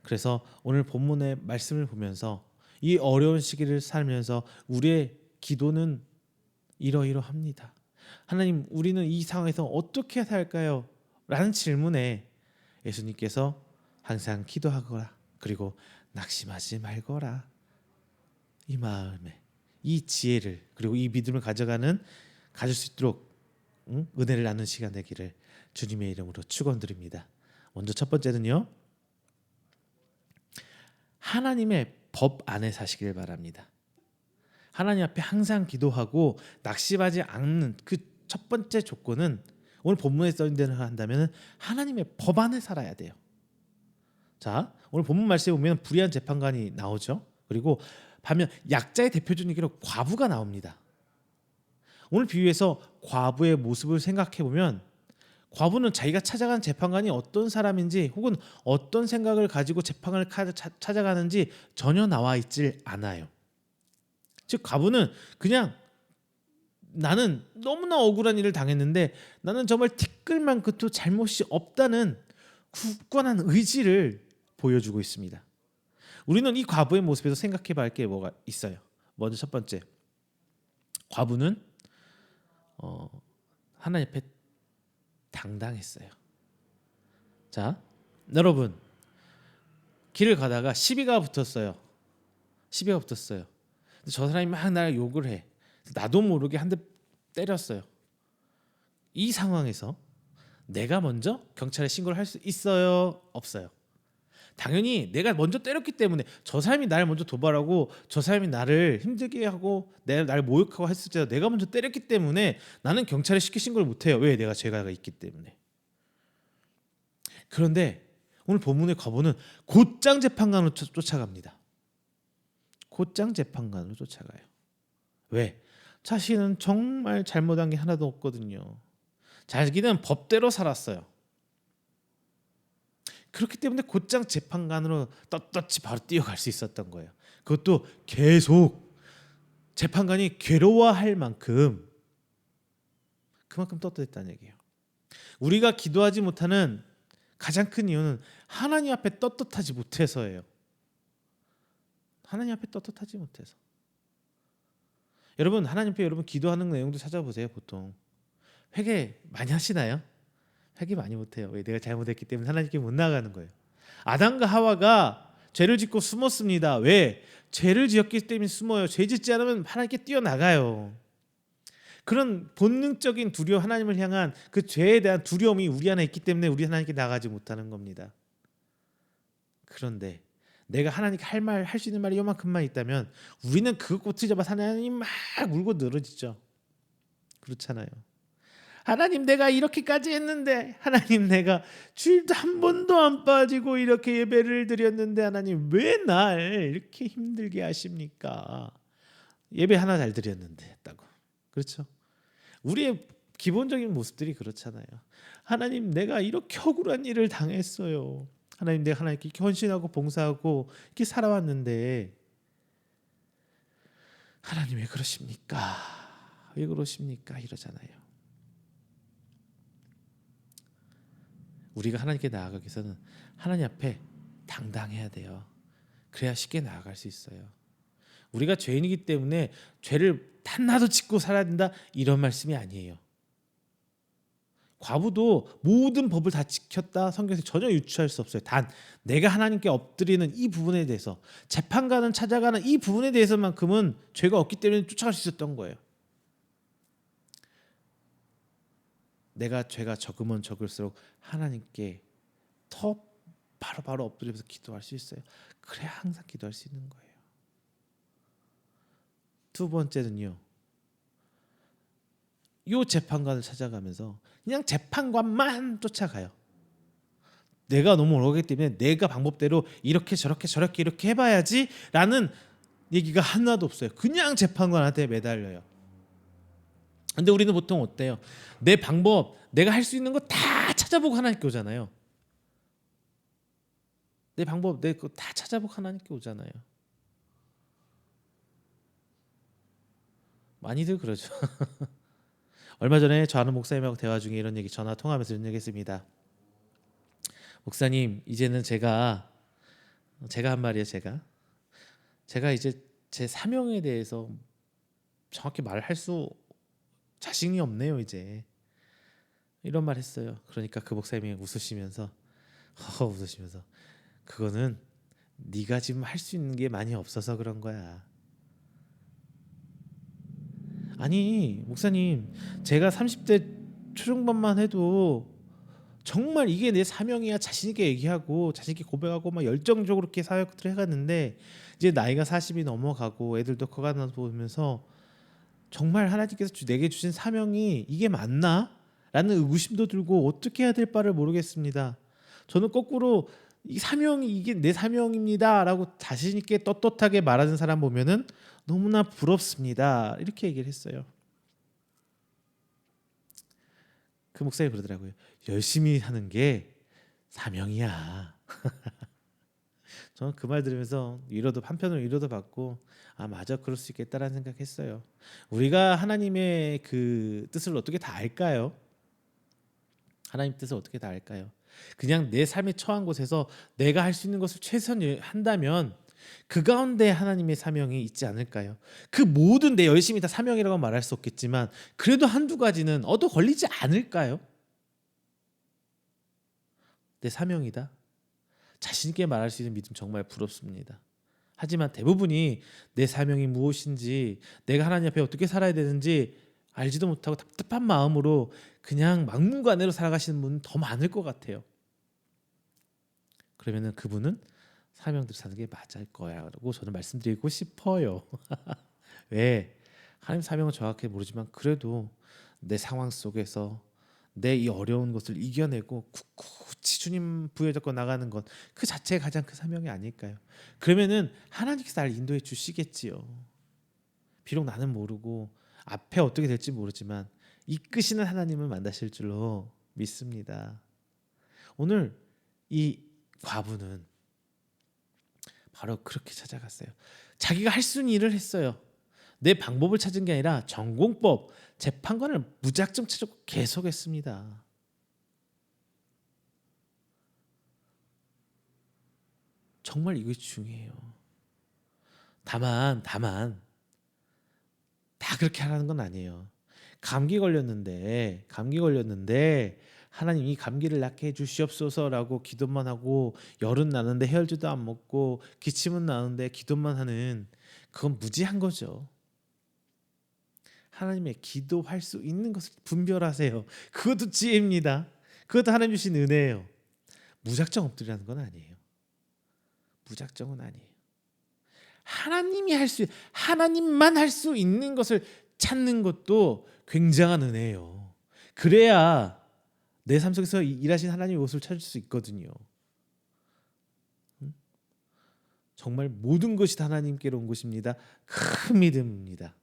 그래서 오늘 본문의 말씀을 보면서 이 어려운 시기를 살면서 우리의 기도는 이러이러합니다. 하나님, 우리는 이 상황에서 어떻게 살까요? 라는 질문에 예수님께서 항상 기도하거라, 그리고 낙심하지 말거라, 이 마음에 이 지혜를 그리고 이 믿음을 가질 수 있도록 은혜를 나누는 시간 되기를 주님의 이름으로 축원드립니다. 먼저 첫 번째는요, 하나님의 법 안에 사시길 바랍니다. 하나님 앞에 항상 기도하고 낙심하지 않는 그 첫 번째 조건은 오늘 본문에 써 있는 대로 한다면 하나님의 법 안에 살아야 돼요. 자, 오늘 본문 말씀에 보면 불의한 재판관이 나오죠. 그리고 반면 약자의 대표적인 과부가 나옵니다. 오늘 비유에서 과부의 모습을 생각해 보면 과부는 자기가 찾아간 재판관이 어떤 사람인지 혹은 어떤 생각을 가지고 재판을 찾아가는지 전혀 나와 있질 않아요. 즉 과부는 그냥 나는 너무나 억울한 일을 당했는데 나는 정말 티끌만큼도 잘못이 없다는 굳건한 의지를 보여주고 있습니다. 우리는 이 과부의 모습에서 생각해 봐야 할 게 뭐가 있어요. 먼저 첫 번째, 과부는 하나님 앞에 당당했어요. 자, 여러분, 길을 가다가 시비가 붙었어요. 근데 저 사람이 막 나를 욕을 해. 나도 모르게 한 대 때렸어요. 이 상황에서 내가 먼저 경찰에 신고를 할 수 있어요? 없어요? 당연히 내가 먼저 때렸기 때문에 저 사람이 나를 먼저 도발하고 저 사람이 나를 힘들게 하고 나를 모욕하고 했을 때 내가 먼저 때렸기 때문에 나는 경찰에 쉽게 신고를 못해요. 왜? 내가 죄가 있기 때문에. 그런데 오늘 본문의 과부는 곧장 재판관으로 쫓아갑니다. 곧장 재판관으로 쫓아가요. 왜? 자신은 정말 잘못한 게 하나도 없거든요. 자기는 법대로 살았어요. 그렇기 때문에 곧장 재판관으로 떳떳이 바로 뛰어갈 수 있었던 거예요. 그것도 계속 재판관이 괴로워할 만큼 그만큼 떳떳했다는 얘기예요. 우리가 기도하지 못하는 가장 큰 이유는 하나님 앞에 떳떳하지 못해서예요. 하나님 앞에 떳떳하지 못해서. 여러분 하나님 앞에 여러분 기도하는 내용도 찾아보세요. 보통 회개 많이 하시나요? 회개 많이 못해요. 왜? 내가 잘못했기 때문에 하나님께 못 나가는 거예요. 아담과 하와가 죄를 짓고 숨었습니다. 왜? 죄를 지었기 때문에 숨어요. 죄 짓지 않으면 하나님께 뛰어나가요. 그런 본능적인 두려움, 하나님을 향한 그 죄에 대한 두려움이 우리 안에 있기 때문에 우리 하나님께 나가지 못하는 겁니다. 그런데 내가 하나님께 할 수 있는 말이 요만큼만 있다면 우리는 그것 꼬투리 잡아서 하나님 막 울고 늘어지죠. 그렇잖아요. 하나님 내가 이렇게까지 했는데, 하나님 내가 주일도 한 번도 안 빠지고 이렇게 예배를 드렸는데 하나님 왜 날 이렇게 힘들게 하십니까? 예배 하나 잘 드렸는데 했다고. 그렇죠? 우리의 기본적인 모습들이 그렇잖아요. 하나님 내가 이렇게 억울한 일을 당했어요. 하나님 내가 하나님께 이렇게 헌신하고 봉사하고 이렇게 살아왔는데 하나님 왜 그러십니까? 왜 그러십니까? 이러잖아요. 우리가 하나님께 나아가기 위해서는 하나님 앞에 당당해야 돼요. 그래야 쉽게 나아갈 수 있어요. 우리가 죄인이기 때문에 죄를 단나도 짓고 살아야 된다 이런 말씀이 아니에요. 과부도 모든 법을 다 지켰다 성경에서 전혀 유추할 수 없어요. 단 내가 하나님께 엎드리는 이 부분에 대해서, 재판관은 찾아가는 이 부분에 대해서만큼은 죄가 없기 때문에 쫓아갈 수 있었던 거예요. 내가 죄가 적으면 적을수록 하나님께 더 바로 엎드리면서 기도할 수 있어요. 그래야 항상 기도할 수 있는 거예요. 두 번째는요, 이 재판관을 찾아가면서 그냥 재판관만 쫓아가요. 내가 너무 어렵기 때문에 내가 방법대로 이렇게 저렇게 이렇게 해봐야지 라는 얘기가 하나도 없어요. 그냥 재판관한테 매달려요. 근데 우리는 보통 어때요? 내 방법, 내가 할 수 있는 거 다 찾아보고 하나님께 오잖아요. 내 방법, 내 거 다 찾아보고 하나님께 오잖아요. 많이들 그러죠. 얼마 전에 저 아는 목사님하고 대화 중에 이런 얘기, 전화 통화하면서 이런 얘기 했습니다. 목사님, 이제는 제가 한 말이에요. 제가 이제 제 사명에 대해서 정확히 말할 수 자신이 없네요. 이제 이런 말 했어요. 그러니까 그 목사님이 웃으시면서 그거는 네가 지금 할 수 있는 게 많이 없어서 그런 거야. 아니 목사님, 제가 30대 초중반만 해도 정말 이게 내 사명이야 자신 있게 얘기하고 자신 있게 고백하고 막 열정적으로 이렇게 사역들을 해갔는데, 이제 나이가 40이 넘어가고 애들도 커가다 보면서 정말 하나님께서 내게 주신 사명이 이게 맞나? 라는 의구심도 들고 어떻게 해야 될 바를 모르겠습니다. 저는 거꾸로 이 사명이 이게 내 사명입니다 라고 자신 있게 떳떳하게 말하는 사람 보면은 너무나 부럽습니다. 이렇게 얘기를 했어요. 그 목사님이 그러더라고요. 열심히 하는 게 사명이야. 저는 그 말 들으면서 한편으로 위로도 받고, 아 맞아, 그럴 수 있겠다라는 생각했어요. 우리가 하나님의 그 뜻을 어떻게 다 알까요? 하나님 뜻을 어떻게 다 알까요? 그냥 내 삶에 처한 곳에서 내가 할 수 있는 것을 최선을 한다면 그 가운데 하나님의 사명이 있지 않을까요? 그 모든 내 열심히 다 사명이라고 말할 수 없겠지만 그래도 한두 가지는 얻어 걸리지 않을까요? 내 사명이다. 자신 있게 말할 수 있는 믿음 정말 부럽습니다. 하지만 대부분이 내 사명이 무엇인지, 내가 하나님 앞에 어떻게 살아야 되는지 알지도 못하고 답답한 마음으로 그냥 막무가내로 살아가시는 분은 더 많을 것 같아요. 그러면은 그분은 사명대로 사는 게 맞을 거야라고 저는 말씀드리고 싶어요. 왜? 하나님 사명은 정확히 모르지만 그래도 내 상황 속에서 내 이 어려운 것을 이겨내고 굳이 주님 부여잡고 나가는 것, 그 자체가 가장 큰 사명이 아닐까요? 그러면은 하나님께서 나를 인도해 주시겠지요. 비록 나는 모르고 앞에 어떻게 될지 모르지만 이끄시는 하나님을 만나실 줄로 믿습니다. 오늘 이 과부는 바로 그렇게 찾아갔어요. 자기가 할 수 있는 일을 했어요. 내 방법을 찾은 게 아니라 전공법, 재판관을 무작정 찾고 계속했습니다. 정말 이것이 중요해요. 다만 다 그렇게 하라는 건 아니에요. 감기 걸렸는데 하나님 이 감기를 낫게 해주시옵소서라고 기도만 하고 열은 나는데 해열제도 안 먹고 기침은 나는데 기도만 하는, 그건 무지한 거죠. 하나님의 기도할 수 있는 것을 분별하세요. 그것도 지혜입니다. 그것도 하나님 주신 은혜예요. 무작정 엎드리라는 건 아니에요. 무작정은 아니에요. 하나님만 할 수 있는 것을 찾는 것도 굉장한 은혜예요. 그래야 내 삶 속에서 일하신 하나님의 모습을 찾을 수 있거든요. 정말 모든 것이 다 하나님께로 온 것입니다. 큰 믿음입니다.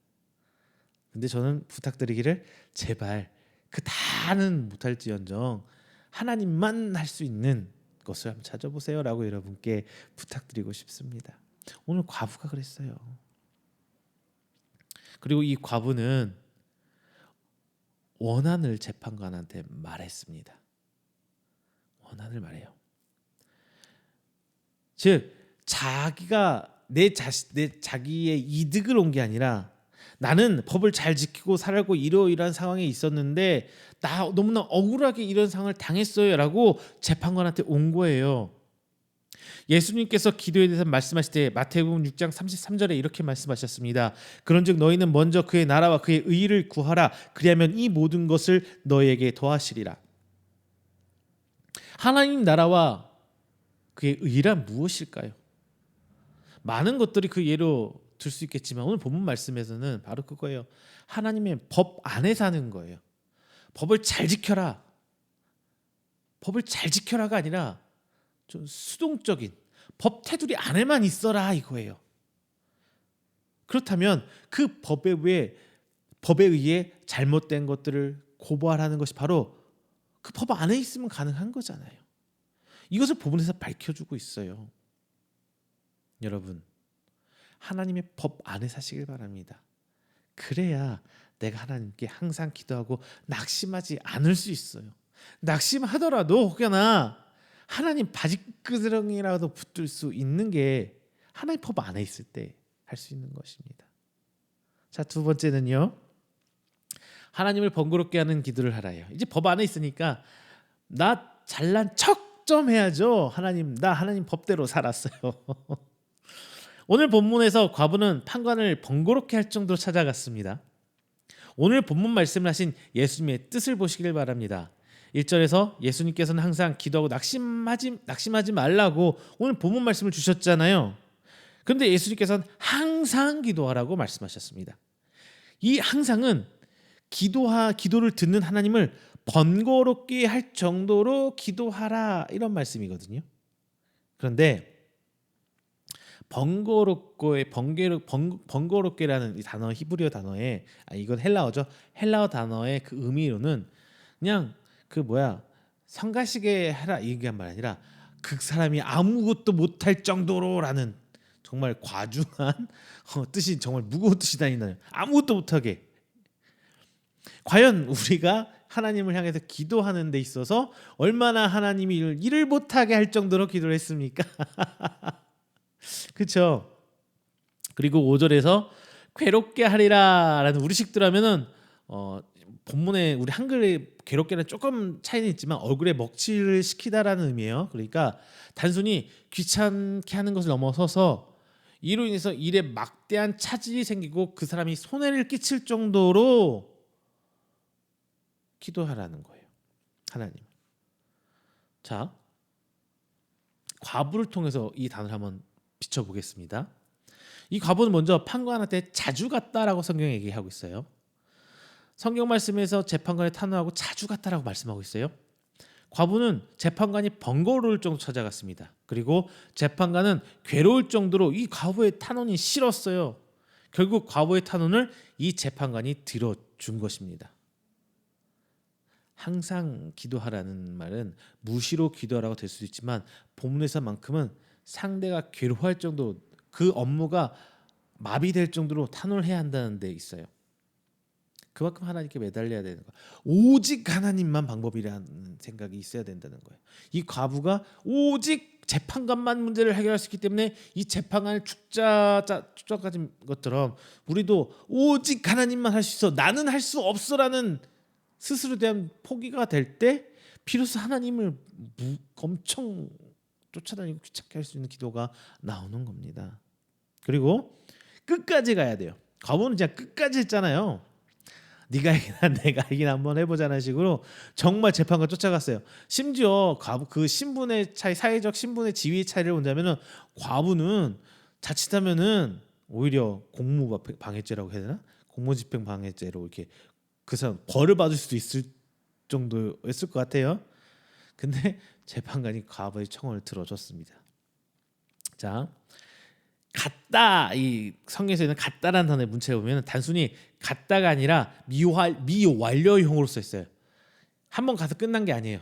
근데 저는 부탁드리기를 제발 그 다는 못할지언정 하나님만 할 수 있는 것을 한번 찾아보세요라고 여러분께 부탁드리고 싶습니다. 오늘 과부가 그랬어요. 그리고 이 과부는 원한을 재판관한테 말했습니다. 원한을 말해요. 즉 자기의 이득을 온 게 아니라, 나는 법을 잘 지키고 살고 이러이러한 상황에 있었는데 나 너무나 억울하게 이런 상황을 당했어요라고 재판관한테 온 거예요. 예수님께서 기도에 대해서 말씀하실 때 마태복음 6장 33절에 이렇게 말씀하셨습니다. 그런즉 너희는 먼저 그의 나라와 그의 의를 구하라. 그리하면 이 모든 것을 너희에게 더하시리라. 하나님 나라와 그의 의란 무엇일까요? 많은 것들이 그 예로 들 수 있겠지만 오늘 본문 말씀에서는 바로 그거예요. 하나님의 법 안에 사는 거예요. 법을 잘 지켜라. 법을 잘 지켜라가 아니라 좀 수동적인 법 테두리 안에만 있어라 이거예요. 그렇다면 그 법에 의해 잘못된 것들을 고발하는 것이 바로 그 법 안에 있으면 가능한 거잖아요. 이것을 본문에서 밝혀주고 있어요. 여러분, 하나님의 법 안에 사시길 바랍니다. 그래야 내가 하나님께 항상 기도하고 낙심하지 않을 수 있어요. 낙심하더라도 혹여나 하나님 바지끄러기라도 붙들 수 있는 게 하나님 법 안에 있을 때 할 수 있는 것입니다. 자, 두 번째는요. 하나님을 번거롭게 하는 기도를 하라요. 이제 법 안에 있으니까 나 잘난 척 좀 해야죠. 나 하나님 법대로 살았어요. 오늘 본문에서 과부는 판관을 번거롭게 할 정도로 찾아갔습니다. 오늘 본문 말씀을 하신 예수님의 뜻을 보시길 바랍니다. 1절에서 예수님께서는 항상 기도하고 낙심하지 말라고 오늘 본문 말씀을 주셨잖아요. 그런데 예수님께서는 항상 기도하라고 말씀하셨습니다. 이 항상은 기도를 듣는 하나님을 번거롭게 할 정도로 기도하라 이런 말씀이거든요. 그런데 번거롭게라는 이 단어, 히브리어 단어에 이건 헬라어죠. 헬라어 단어의 그 의미로는 그냥 성가시게 하라 이게 말 아니라 그 사람이 아무것도 못할 정도로라는 정말 과중한 뜻이, 정말 무거운 뜻이 다니나요. 아무것도 못하게. 과연 우리가 하나님을 향해서 기도하는 데 있어서 얼마나 하나님이 일을 못하게 할 정도로 기도를 했습니까? 그렇죠. 그리고 5절에서 괴롭게 하리라 라는 우리식대로 하면은 본문에 우리 한글의 괴롭게는 조금 차이는 있지만 얼굴에 먹칠을 시키다라는 의미예요. 그러니까 단순히 귀찮게 하는 것을 넘어서서 이로 인해서 일에 막대한 차질이 생기고 그 사람이 손해를 끼칠 정도로 기도하라는 거예요. 하나님. 자, 과부를 통해서 이 단어를 한번 비춰보겠습니다. 이 과부는 먼저 판관한테 자주 갔다라고 성경에 얘기하고 있어요. 성경 말씀에서 재판관의 탄원하고 자주 갔다라고 말씀하고 있어요. 과부는 재판관이 번거로울 정도 찾아갔습니다. 그리고 재판관은 괴로울 정도로 이 과부의 탄원이 싫었어요. 결국 과부의 탄원을 이 재판관이 들어준 것입니다. 항상 기도하라는 말은 무시로 기도하라고 될 수도 있지만 본문에서만큼은 상대가 괴로워할 정도로 그 업무가 마비될 정도로 탄원을 해야 한다는 데 있어요. 그만큼 하나님께 매달려야 되는 거예요. 오직 하나님만 방법이라는 생각이 있어야 된다는 거예요. 이 과부가 오직 재판관만 문제를 해결할 수 있기 때문에 이 재판관을 축자까진 것처럼 우리도 오직 하나님만 할 수 있어, 나는 할 수 없어라는 스스로 대한 포기가 될 때 비로소 하나님을 엄청 쫓아다니고 귀찮게 할 수 있는 기도가 나오는 겁니다. 그리고 끝까지 가야 돼요. 과부는 진짜 끝까지 했잖아요. 네가 이기나 내가 이기나 한번 해보자는 식으로 정말 재판관 쫓아갔어요. 심지어 과부 그 신분의 차이, 사회적 신분의 지위 차이를 본다면은 과부는 자칫하면은 오히려 공무방해죄라고 해야 되나? 공무집행 방해죄로 이렇게 그 사람 벌을 받을 수도 있을 정도였을 것 같아요. 근데 재판관이 과부의 청원을 들어줬습니다. 자, 같다, 이 성경에서는 같다라는 단어의 문체를 보면 단순히 같다가 아니라 미완료형으로 써 있어요. 한 번 가서 끝난 게 아니에요.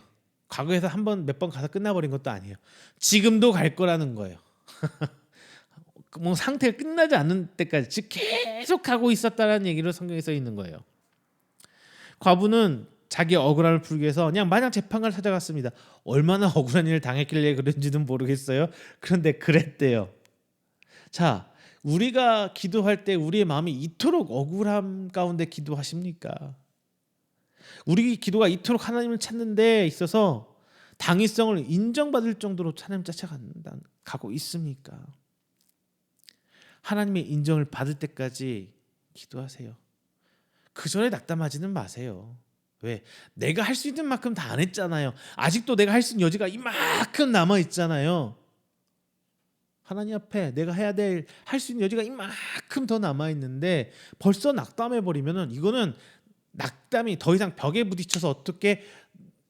과거에서 몇 번 가서 끝나버린 것도 아니에요. 지금도 갈 거라는 거예요. 뭐 상태가 끝나지 않는 때까지 즉 계속 가고 있었다라는 얘기로 성경에 써 있는 거예요. 과부는 자기 억울함을 풀기 위해서 그냥 마냥 재판관을 찾아갔습니다. 얼마나 억울한 일을 당했길래 그런지는 모르겠어요. 그런데 그랬대요. 자, 우리가 기도할 때 우리의 마음이 이토록 억울함 가운데 기도하십니까? 우리 기도가 이토록 하나님을 찾는 데 있어서 당위성을 인정받을 정도로 하나님 쫓아가고 있습니까? 하나님의 인정을 받을 때까지 기도하세요. 그 전에 낙담하지는 마세요. 왜? 내가 할 수 있는 만큼 다 안 했잖아요. 아직도 내가 할 수 있는 여지가 이만큼 남아 있잖아요. 하나님 앞에 내가 할 수 있는 여지가 이만큼 더 남아 있는데 벌써 낙담해 버리면은 이거는 낙담이 더 이상 벽에 부딪혀서 어떻게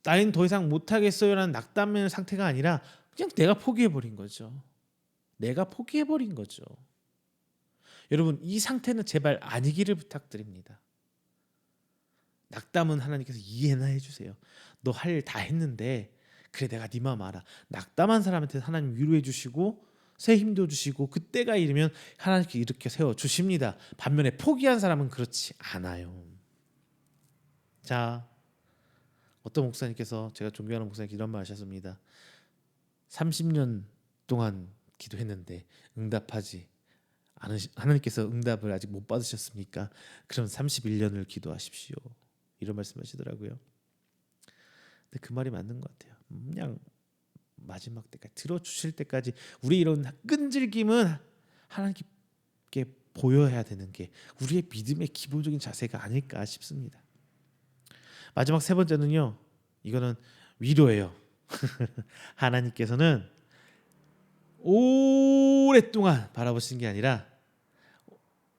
나는 더 이상 못 하겠어요라는 낙담의 상태가 아니라 그냥 내가 포기해 버린 거죠. 내가 포기해 버린 거죠. 여러분, 이 상태는 제발 아니기를 부탁드립니다. 낙담은 하나님께서 이해나 해주세요. 너 할 일 다 했는데 그래 내가 네 마음 알아. 낙담한 사람한테 하나님 위로해 주시고 새 힘도 주시고 그때가 이르면 하나님께 이렇게 세워주십니다. 반면에 포기한 사람은 그렇지 않아요. 자, 어떤 목사님께서, 제가 존경하는 목사님께 이런 말 하셨습니다. 30년 동안 기도했는데 응답하지 하나님께서 응답을 아직 못 받으셨습니까? 그럼 31년을 기도하십시오. 이런 말씀하시더라고요. 근데 그 말이 맞는 것 같아요. 그냥 마지막 때까지 들어주실 때까지 우리 이런 끈질김은 하나님께 보여야 되는 게 우리의 믿음의 기본적인 자세가 아닐까 싶습니다. 마지막 세 번째는요, 이거는 위로예요. 하나님께서는 오랫동안 바라보신 게 아니라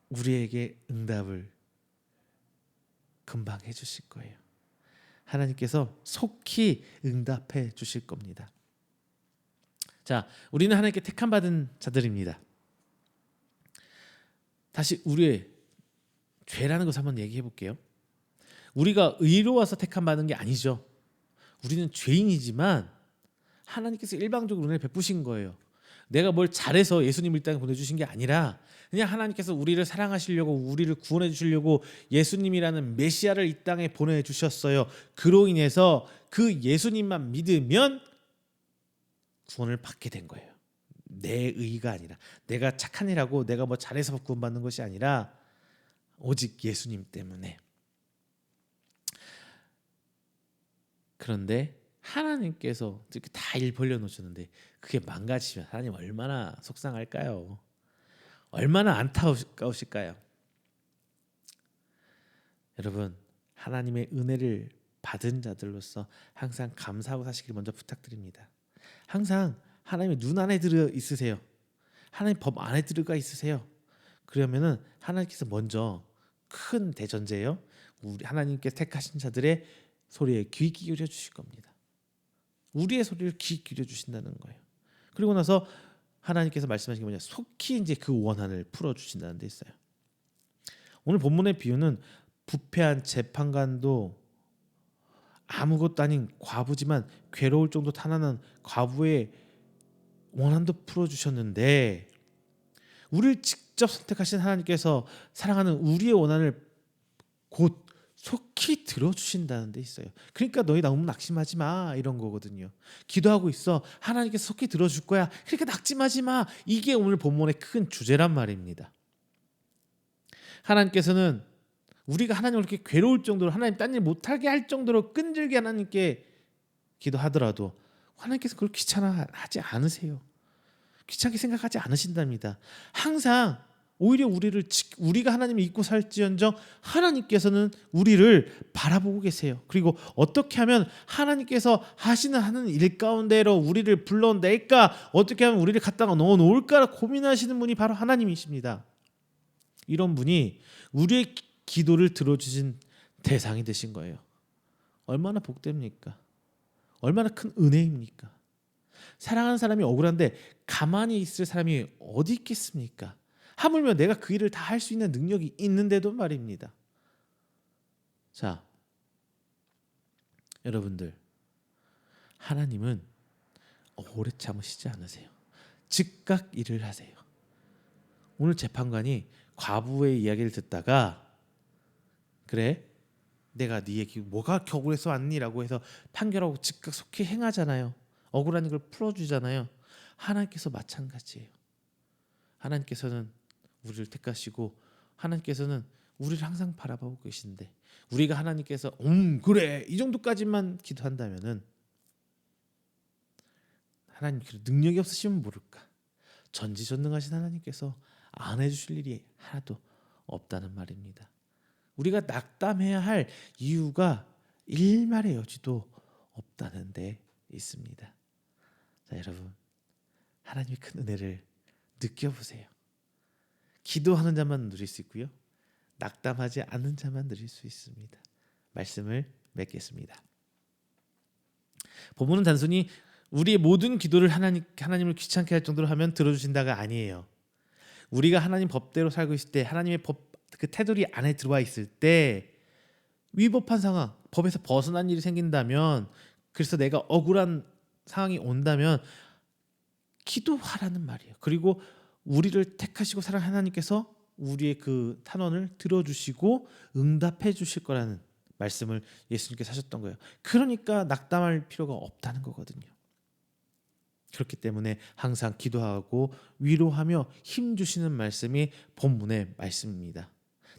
우리에게 응답을 금방 해주실 거예요. 하나님께서 속히 응답해 주실 겁니다. 자, 우리는 하나님께 택함 받은 자들입니다. 다시 우리의 죄라는 것을 한번 얘기해 볼게요. 우리가 의로워서 택함 받은 게 아니죠. 우리는 죄인이지만 하나님께서 일방적으로 은혜를 베푸신 거예요. 내가 뭘 잘해서 예수님을 이 땅에 보내주신 게 아니라 그냥 하나님께서 우리를 사랑하시려고, 우리를 구원해 주시려고 예수님이라는 메시아를 이 땅에 보내주셨어요. 그로 인해서 그 예수님만 믿으면 구원을 받게 된 거예요. 내 의가 아니라, 내가 착한 일하고 내가 뭐 잘해서 구원받는 것이 아니라 오직 예수님 때문에. 그런데 하나님께서 이렇게 다 일 벌려놓으셨는데 그게 망가지면 하나님 얼마나 속상할까요? 얼마나 안타까우실까요? 여러분, 하나님의 은혜를 받은 자들로서 항상 감사하고 사시길 먼저 부탁드립니다. 항상 하나님의 눈 안에 들어 있으세요. 하나님 법 안에 들어가 있으세요. 그러면은 하나님께서 먼저 큰 대전제예요. 우리 하나님께 택하신 자들의 소리에 귀 기울여 주실 겁니다. 우리의 소리를 귀 기울여 주신다는 거예요. 그리고 나서 하나님께서 말씀하신 게 뭐냐? 속히 이제 그 원한을 풀어 주신다는 데 있어요. 오늘 본문의 비유는 부패한 재판관도 아무것도 아닌 과부지만 괴로울 정도 탄환한 과부의 원한도 풀어 주셨는데, 우리를 직접 선택하신 하나님께서 사랑하는 우리의 원한을 곧 속히 들어주신다는 데 있어요. 그러니까 너희 너무 낙심하지 마, 이런 거거든요. 기도하고 있어. 하나님께서 속히 들어줄 거야. 그러니까 낙심하지 마. 이게 오늘 본문의 큰 주제란 말입니다. 하나님께서는 우리가 하나님을 그렇게 괴로울 정도로, 하나님 딴 일 못하게 할 정도로 끈질게 하나님께 기도하더라도 하나님께서 그걸 귀찮아하지 않으세요. 귀찮게 생각하지 않으신답니다. 항상 오히려 우리가 하나님을 잊고 살지언정 하나님께서는 우리를 바라보고 계세요. 그리고 어떻게 하면 하나님께서 하는 일 가운데로 우리를 불러낼까, 어떻게 하면 우리를 갖다가 넣어놓을까 고민하시는 분이 바로 하나님이십니다. 이런 분이 우리의 기도를 들어주신 대상이 되신 거예요. 얼마나 복됩니까? 얼마나 큰 은혜입니까? 사랑하는 사람이 억울한데 가만히 있을 사람이 어디 있겠습니까? 하물며 내가 그 일을 다 할 수 있는 능력이 있는데도 말입니다. 자, 여러분들, 하나님은 오래 참으시지 않으세요. 즉각 일을 하세요. 오늘 재판관이 과부의 이야기를 듣다가, 그래, 내가 네 얘기 뭐가 억울해서 왔니라고 해서 판결하고 즉각 속히 행하잖아요. 억울한 걸 풀어주잖아요. 하나님께서 마찬가지예요. 하나님께서는 우리를 택하시고 하나님께서는 우리를 항상 바라보고 계신데, 우리가 하나님께서 그래 이 정도까지만 기도한다면은 하나님 능력이 없으시면 모를까, 전지전능하신 하나님께서 안 해주실 일이 하나도 없다는 말입니다. 우리가 낙담해야 할 이유가 일말의 여지도 없다는 데 있습니다. 자, 여러분, 하나님의 큰 은혜를 느껴보세요. 기도하는 자만 누릴 수 있고요, 낙담하지 않는 자만 누릴 수 있습니다. 말씀을 맺겠습니다. 본문은 단순히 우리의 모든 기도를 하나님을 귀찮게 할 정도로 하면 들어주신다가 아니에요. 우리가 하나님 법대로 살고 있을 때, 하나님의 법 그 테두리 안에 들어와 있을 때 위법한 상황, 법에서 벗어난 일이 생긴다면, 그래서 내가 억울한 상황이 온다면 기도하라는 말이에요. 그리고 우리를 택하시고 사랑하는 하나님께서 우리의 그 탄원을 들어주시고 응답해 주실 거라는 말씀을 예수님께서 하셨던 거예요. 그러니까 낙담할 필요가 없다는 거거든요. 그렇기 때문에 항상 기도하고 위로하며 힘주시는 말씀이 본문의 말씀입니다.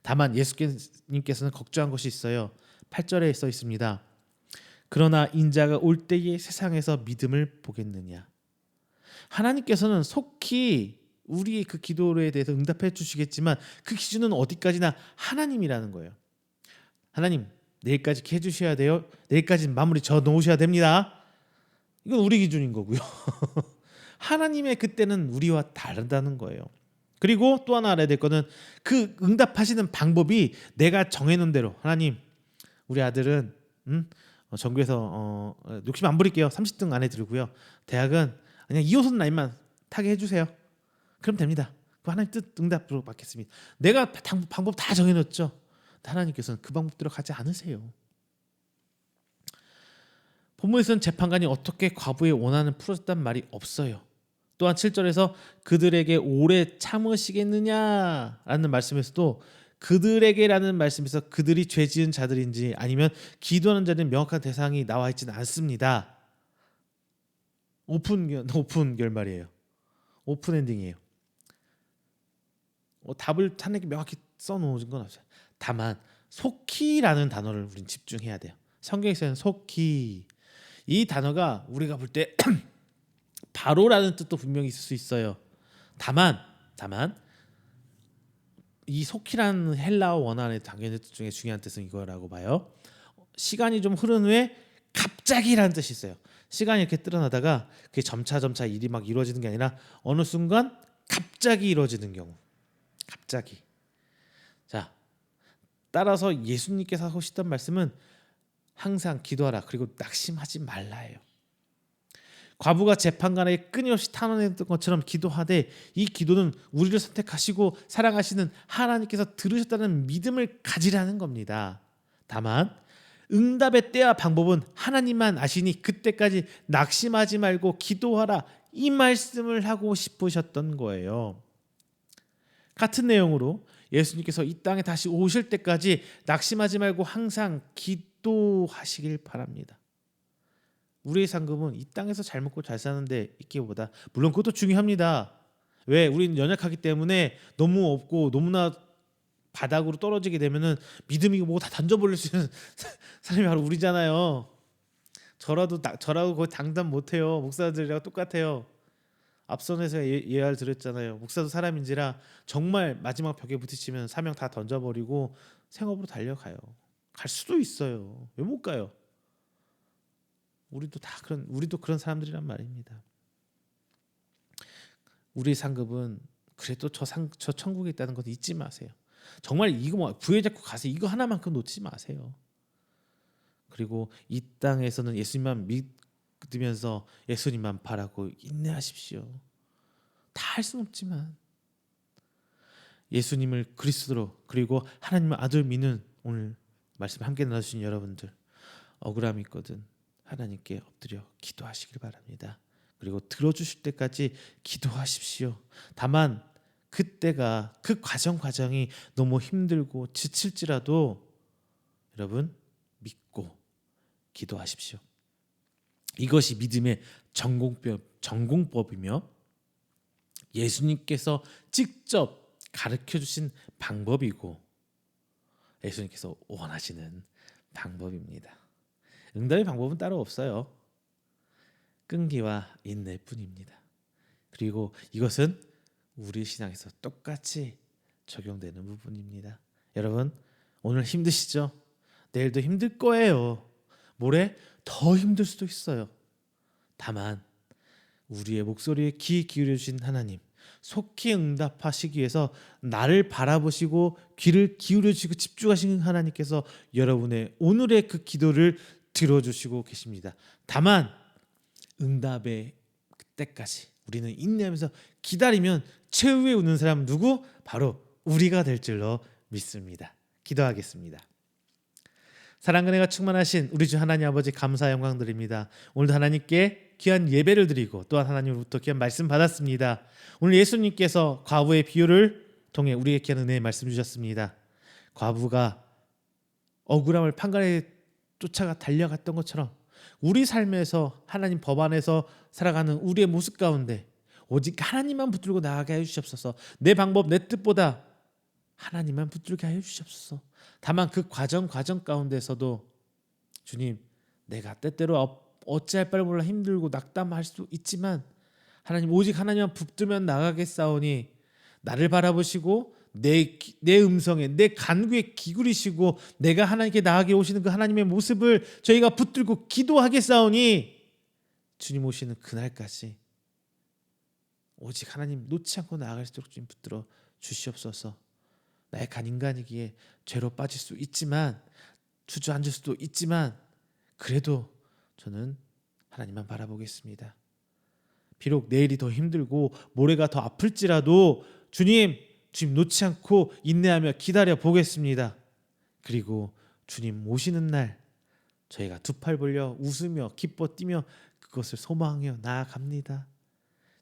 다만 예수님께서는 걱정한 것이 있어요. 8절에 써 있습니다. 그러나 인자가 올 때에 세상에서 믿음을 보겠느냐. 하나님께서는 속히 우리의 그 기도에 대해서 응답해 주시겠지만 그 기준은 어디까지나 하나님이라는 거예요. 하나님, 내일까지 해주셔야 돼요. 내일까지 마무리 져 놓으셔야 됩니다. 이건 우리 기준인 거고요. 하나님의 그때는 우리와 다르다는 거예요. 그리고 또 하나 알아야 될 거는 그 응답하시는 방법이 내가 정해놓은 대로, 하나님, 우리 아들은 전교에서 욕심 안 부릴게요. 30등 안에 들고요. 대학은 그냥 2호선 라인만 타게 해주세요. 그럼 됩니다. 그 하나님 뜻 응답으로 받겠습니다. 내가 방법 다 정해놓죠. 하나님께서는 그 방법대로 가지 않으세요. 본문에서는 재판관이 어떻게 과부의 원한을 풀어줬단 말이 없어요. 또한 7절에서 그들에게 오래 참으시겠느냐라는 말씀에서도 그들에게라는 말씀에서 그들이 죄 지은 자들인지 아니면 기도하는 자들은 명확한 대상이 나와 있지는 않습니다. 오픈 결말이에요. 오픈 엔딩이에요. 답을 하나님께 명확히 써놓은 건 없어요. 다만 속히라는 단어를 우리는 집중해야 돼요. 성경에서는 속히, 이 단어가 우리가 볼 때 바로라는 뜻도 분명히 있을 수 있어요. 다만 이 속히라는 헬라어 원어의 당연히 뜻 중에 중요한 뜻은 이거라고 봐요. 시간이 좀 흐른 후에 갑자기라는 뜻이 있어요. 시간이 이렇게 늘어나다가 그게 점차 일이 막 이루어지는 게 아니라 어느 순간 갑자기 이루어지는 경우. 갑자기. 자, 따라서 예수님께서 하고 싶던 말씀은 항상 기도하라, 그리고 낙심하지 말라예요. 과부가 재판관에게 끊임없이 탄원했던 것처럼 기도하되, 이 기도는 우리를 선택하시고 사랑하시는 하나님께서 들으셨다는 믿음을 가지라는 겁니다. 다만 응답의 때와 방법은 하나님만 아시니 그때까지 낙심하지 말고 기도하라, 이 말씀을 하고 싶으셨던 거예요. 같은 내용으로 예수님께서 이 땅에 다시 오실 때까지 낙심하지 말고 항상 기도하시길 바랍니다. 우리의 상급은 이 땅에서 잘 먹고 잘 사는데 있기보다, 물론 그것도 중요합니다. 왜? 우리는 연약하기 때문에 너무 없고 너무나 바닥으로 떨어지게 되면은 믿음이 뭐 다 던져버릴 수 있는 사람이 바로 우리잖아요. 저라도 거의 당담 못해요. 목사들이랑 똑같아요. 앞선에서 예화를 드렸잖아요. 목사도 사람인지라 정말 마지막 벽에 부딪히면 사명 다 던져버리고 생업으로 달려가요. 갈 수도 있어요. 왜 못 가요? 우리도 그런 사람들이란 말입니다. 우리 상급은 그래도 저 천국에 있다는 것 잊지 마세요. 정말 이거 뭐 부여잡고 가서 이거 하나만큼 놓지 마세요. 그리고 이 땅에서는 예수님만 믿으면서 예수님만 바라고 인내하십시오. 다 할 수는 없지만 예수님을 그리스도로, 그리고 하나님의 아들 믿는 오늘 말씀 함께 나눠주신 여러분들, 억울함이 있거든 하나님께 엎드려 기도하시길 바랍니다. 그리고 들어주실 때까지 기도하십시오. 다만 그때가, 그 과정이 너무 힘들고 지칠지라도 여러분 믿고 기도하십시오. 이것이 믿음의 전공법이며 예수님께서 직접 가르쳐 주신 방법이고 예수님께서 원하시는 방법입니다. 응답의 방법은 따로 없어요. 끈기와 인내뿐입니다. 그리고 이것은 우리 신앙에서 똑같이 적용되는 부분입니다. 여러분, 오늘 힘드시죠? 내일도 힘들 거예요. 모레 더 힘들 수도 있어요. 다만 우리의 목소리에 귀 기울여 주신 하나님, 속히 응답하시기 위해서 나를 바라보시고 귀를 기울여 주시고 집중하시는 하나님께서 여러분의 오늘의 그 기도를 들어주시고 계십니다. 다만 응답의 그때까지 우리는 인내하면서 기다리면 최후에 오는 사람 누구? 바로 우리가 될 줄로 믿습니다. 기도하겠습니다. 사랑 은혜가 충만하신 우리 주 하나님 아버지, 감사 영광 드립니다. 오늘도 하나님께 귀한 예배를 드리고 또한 하나님으로부터 귀한 말씀 받았습니다. 오늘 예수님께서 과부의 비유를 통해 우리에게 귀한 은혜의 말씀 주셨습니다. 과부가 억울함을 판간에 쫓아가 달려갔던 것처럼 우리 삶에서 하나님 법 안에서 살아가는 우리의 모습 가운데 오직 하나님만 붙들고 나아가게 해주시옵소서. 내 방법, 내 뜻보다 하나님만 붙들게 하여 주시옵소서. 다만 그 과정 가운데서도 주님, 내가 때때로 어찌할 바를 몰라 힘들고 낙담할 수도 있지만 하나님, 오직 하나님만 붙들면 나가겠사오니 나를 바라보시고 내 음성에, 내 간구에 기울이시고 내가 하나님께 나아가게 오시는 그 하나님의 모습을 저희가 붙들고 기도하겠사오니 주님 오시는 그날까지 오직 하나님 놓지 않고 나아갈 수 있도록 주님 붙들어 주시옵소서. 나의 간 인간이기에 죄로 빠질 수 있지만, 주저앉을 수도 있지만 그래도 저는 하나님만 바라보겠습니다. 비록 내일이 더 힘들고 모레가 더 아플지라도 주님 놓지 않고 인내하며 기다려 보겠습니다. 그리고 주님 오시는 날 저희가 두 팔 벌려 웃으며 기뻐 뛰며 그것을 소망하며 나아갑니다.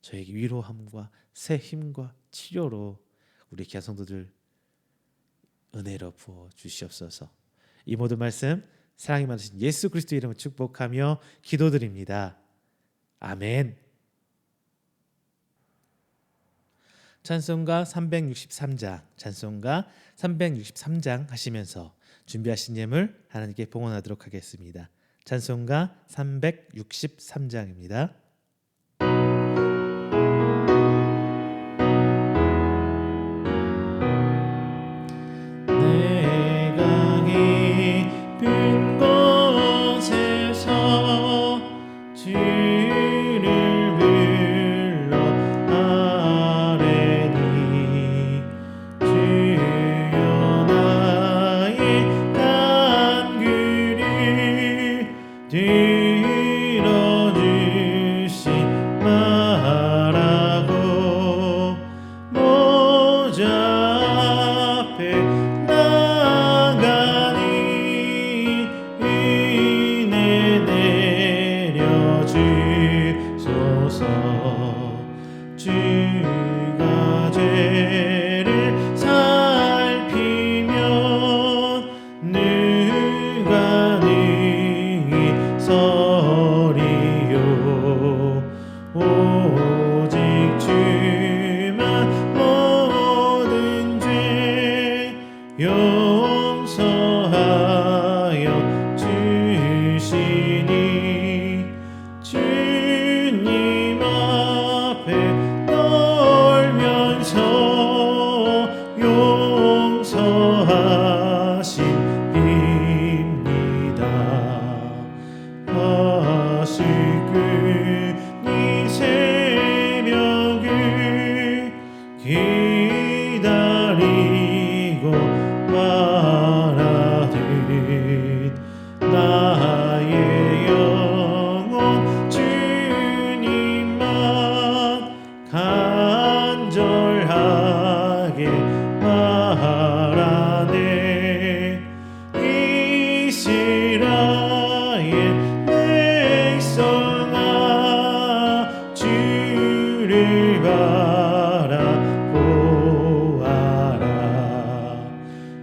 저에게 위로함과 새 힘과 치료로 우리 귀한 성도들 은혜로 부어 주시옵소서. 이 모든 말씀 사랑이 많으신 예수 그리스도 이름으로 축복하며 기도드립니다. 아멘. 찬송가 363장 하시면서 준비하신 예물 하나님께 봉헌하도록 하겠습니다. 찬송가 363장입니다. 용서하여 주시니 주님 앞에 떨면서 용서하십니다. 다시 이 새벽을 기다리고 말하듯 나의 영혼 주님만 간절하게 말하네. 이스라엘 백성아 주를 바라보아라.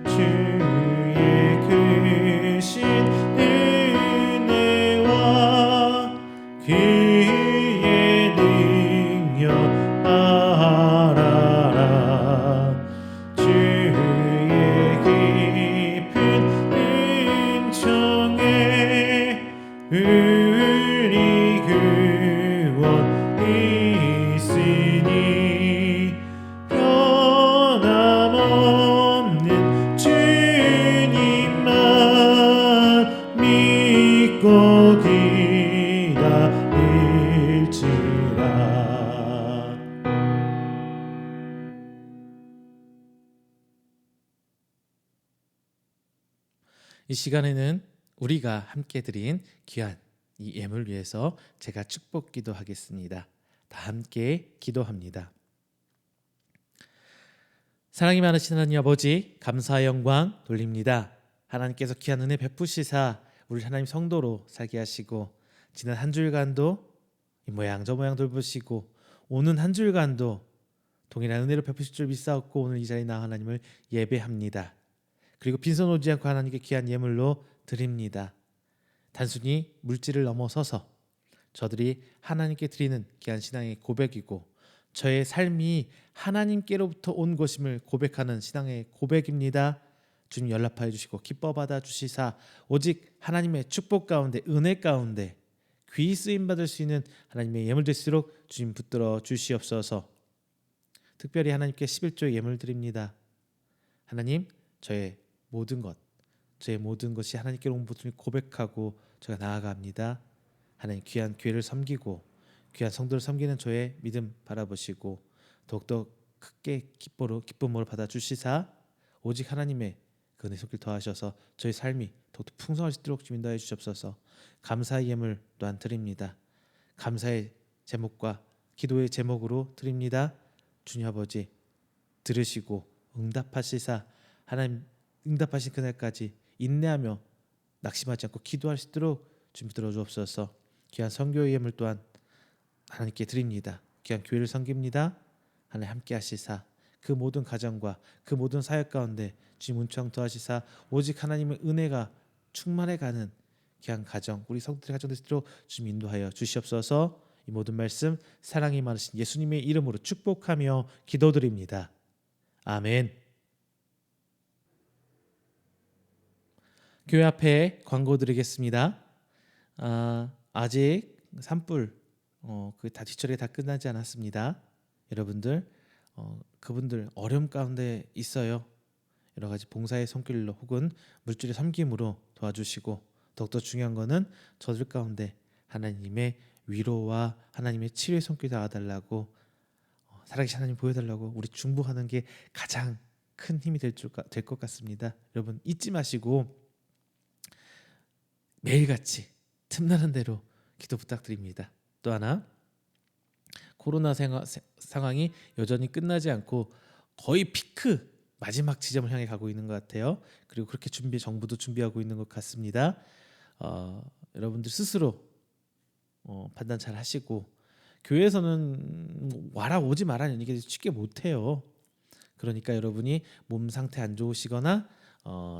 주의 크신 은혜와 그의 능력 알아라. 주의 깊은 은총에 우리 구원 있으니 변함없는 주님만 믿고 기다릴지라. 이 시간에는 우리가 함께 드린 귀한 이 예물 위해서 제가 축복 기도하겠습니다. 다 함께 기도합니다. 사랑이 많으신 하나님 아버지, 감사의 영광 돌립니다. 하나님께서 귀한 은혜 베푸시사 우리 하나님 성도로 살게 하시고, 지난 한 주일간도 이 모양 저 모양 돌보시고, 오는 한 주일간도 동일한 은혜를 베푸실 줄 믿사옵고 오늘 이 자리에 나와 하나님을 예배합니다. 그리고 빈손 오지 않고 하나님께 귀한 예물로 드립니다. 단순히 물질을 넘어서서 저들이 하나님께 드리는 귀한 신앙의 고백이고, 저의 삶이 하나님께로부터 온 것임을 고백하는 신앙의 고백입니다. 주님 연락하여 주시고 기뻐 받아 주시사 오직 하나님의 축복 가운데, 은혜 가운데 귀히 쓰임 받을 수 있는 하나님의 예물 될수록 주님 붙들어 주시옵소서. 특별히 하나님께 11조 예물 드립니다. 하나님, 저의 모든 것이 하나님께 온 것을 고백하고 제가 나아갑니다. 하나님, 귀한 교회를 섬기고 귀한 성도를 섬기는 저의 믿음 바라보시고 더욱더 크게 기쁨으로 받아주시사 오직 하나님의 그 은혜 손길 더하셔서 저희 삶이 더욱더 풍성할 수 있도록 주님 인도해 주시옵소서. 감사의 예물 또한 드립니다. 감사의 제목과 기도의 제목으로 드립니다. 주님 아버지, 들으시고 응답하시사 하나님 응답하신 그날까지 인내하며 낙심하지 않고 기도할 수 있도록 주님 들어주옵소서. 귀한 선교의 예물 또한 하나님께 드립니다. 귀한 교회를 섬깁니다. 하나님 함께 하시사 그 모든 가정과 그 모든 사역 가운데 주님 운창토하시사 오직 하나님의 은혜가 충만해가는 귀한 가정, 우리 성도들의 가정 될수록 주님 인도하여 주시옵소서. 이 모든 말씀 사랑이 많으신 예수님의 이름으로 축복하며 기도드립니다. 아멘. 교회 앞에 광고 드리겠습니다. 아직 산불 다 뒤처리가 다 끝나지 않았습니다. 여러분들 그분들 어려움 가운데 있어요. 여러 가지 봉사의 손길로 혹은 물질의 섬김으로 도와주시고, 더욱더 중요한 거는 저들 가운데 하나님의 위로와 하나님의 치료의 손길 닿아달라고, 살아계신 하나님 보여달라고 우리 중보하는 게 가장 큰 힘이 될 것 같습니다. 여러분 잊지 마시고 매일같이 틈나는 대로 기도 부탁드립니다. 또 하나, 코로나 상황이 여전히 끝나지 않고 거의 피크 마지막 지점을 향해 가고 있는 것 같아요. 그리고 그렇게 정부도 준비하고 있는 것 같습니다. 여러분들 스스로 판단 잘 하시고, 교회에서는 와라 오지 마라는 얘기 쉽게 못해요. 그러니까 여러분이 몸 상태 안 좋으시거나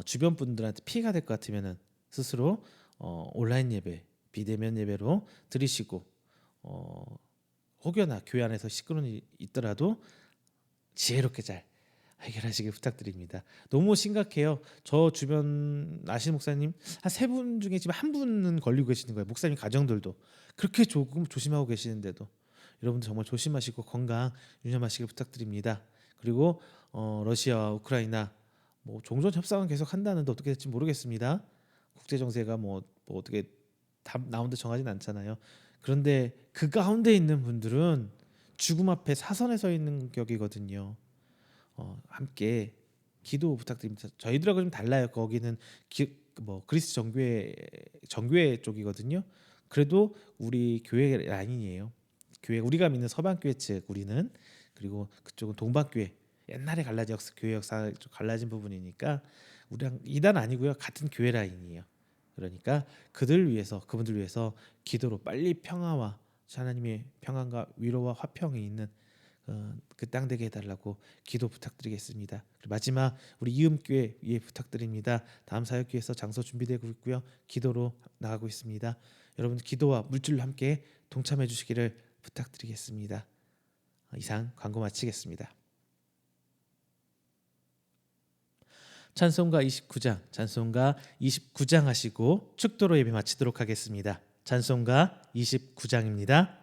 주변 분들한테 피해가 될 것 같으면 스스로 온라인 예배, 비대면 예배로 드리시고, 혹여나 교회 안에서 시끄러운 일이 있더라도 지혜롭게 잘 해결하시길 부탁드립니다. 너무 심각해요. 저 주변 아시는 목사님 한 3분 중에 지금 한 분은 걸리고 계시는 거예요. 목사님 가정들도 그렇게 조금 조심하고 계시는데도 여러분들 정말 조심하시고 건강 유념하시길 부탁드립니다. 그리고 러시아와 우크라이나 뭐 종전 협상은 계속 한다는데 어떻게 될지 모르겠습니다. 국제 정세가 뭐 어떻게 답 나온다 정하진 않잖아요. 그런데 그 가운데 있는 분들은 죽음 앞에 사선에 서 있는 격이거든요. 함께 기도 부탁드립니다. 저희들하고 좀 달라요. 거기는 그리스 정교회 쪽이거든요. 그래도 우리 교회 라인이에요. 교회 우리가 믿는 서방교회 측 우리는, 그리고 그쪽은 동방교회, 옛날에 갈라진 교회 역사 좀 갈라진 부분이니까 우리랑 이단 아니고요. 같은 교회 라인이에요. 그러니까 그분들 위해서 기도로 빨리 평화와 하나님의 평안과 위로와 화평이 있는 그 땅 되게 해달라고 기도 부탁드리겠습니다. 그리고 마지막 우리 이음교회 예 부탁드립니다. 다음 사역기에서 장소 준비되고 있고요. 기도로 나가고 있습니다. 여러분 기도와 물질로 함께 동참해 주시기를 부탁드리겠습니다. 이상 광고 마치겠습니다. 찬송가 29장 하시고 축도로 예배 마치도록 하겠습니다. 찬송가 29장입니다.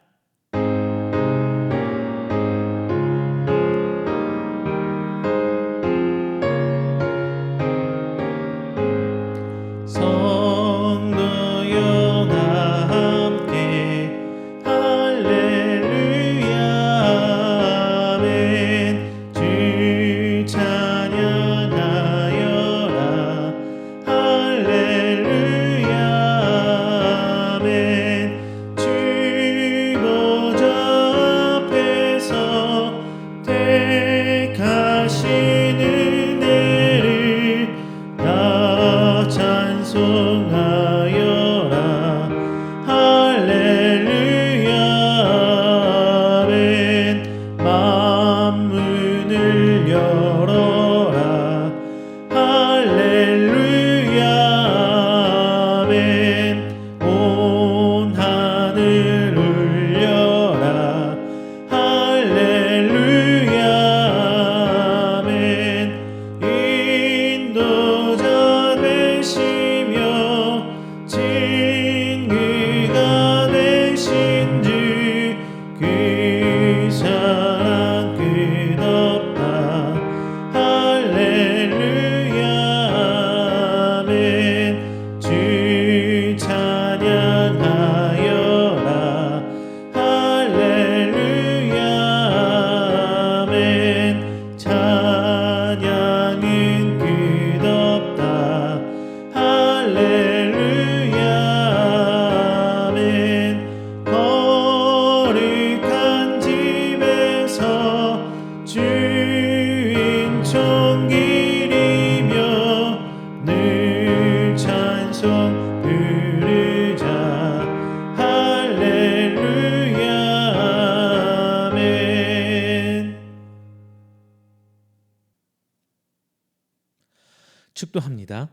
축도합니다.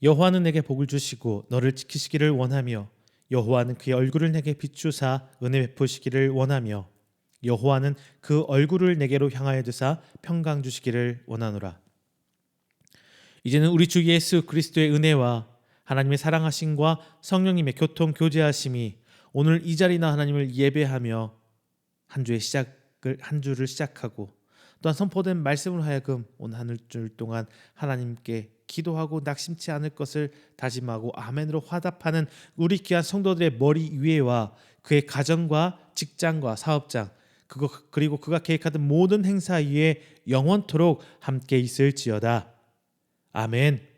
여호와는 내게 복을 주시고 너를 지키시기를 원하며 여호와는 그의 얼굴을 내게 비추사 은혜 베푸시기를 원하며 여호와는 그 얼굴을 내게로 향하여 드사 평강 주시기를 원하노라. 이제는 우리 주 예수 그리스도의 은혜와 하나님의 사랑하심과 성령님의 교통 교제하심이 오늘 이 자리나 하나님을 예배하며 한 주를 시작하고 또한 선포된 말씀을 하여금 오늘 한 주 동안 하나님께 기도하고 낙심치 않을 것을 다짐하고 아멘으로 화답하는 우리 귀한 성도들의 머리 위에와 그의 가정과 직장과 사업장 그리고 그가 계획하던 모든 행사 위에 영원토록 함께 있을지어다. 아멘.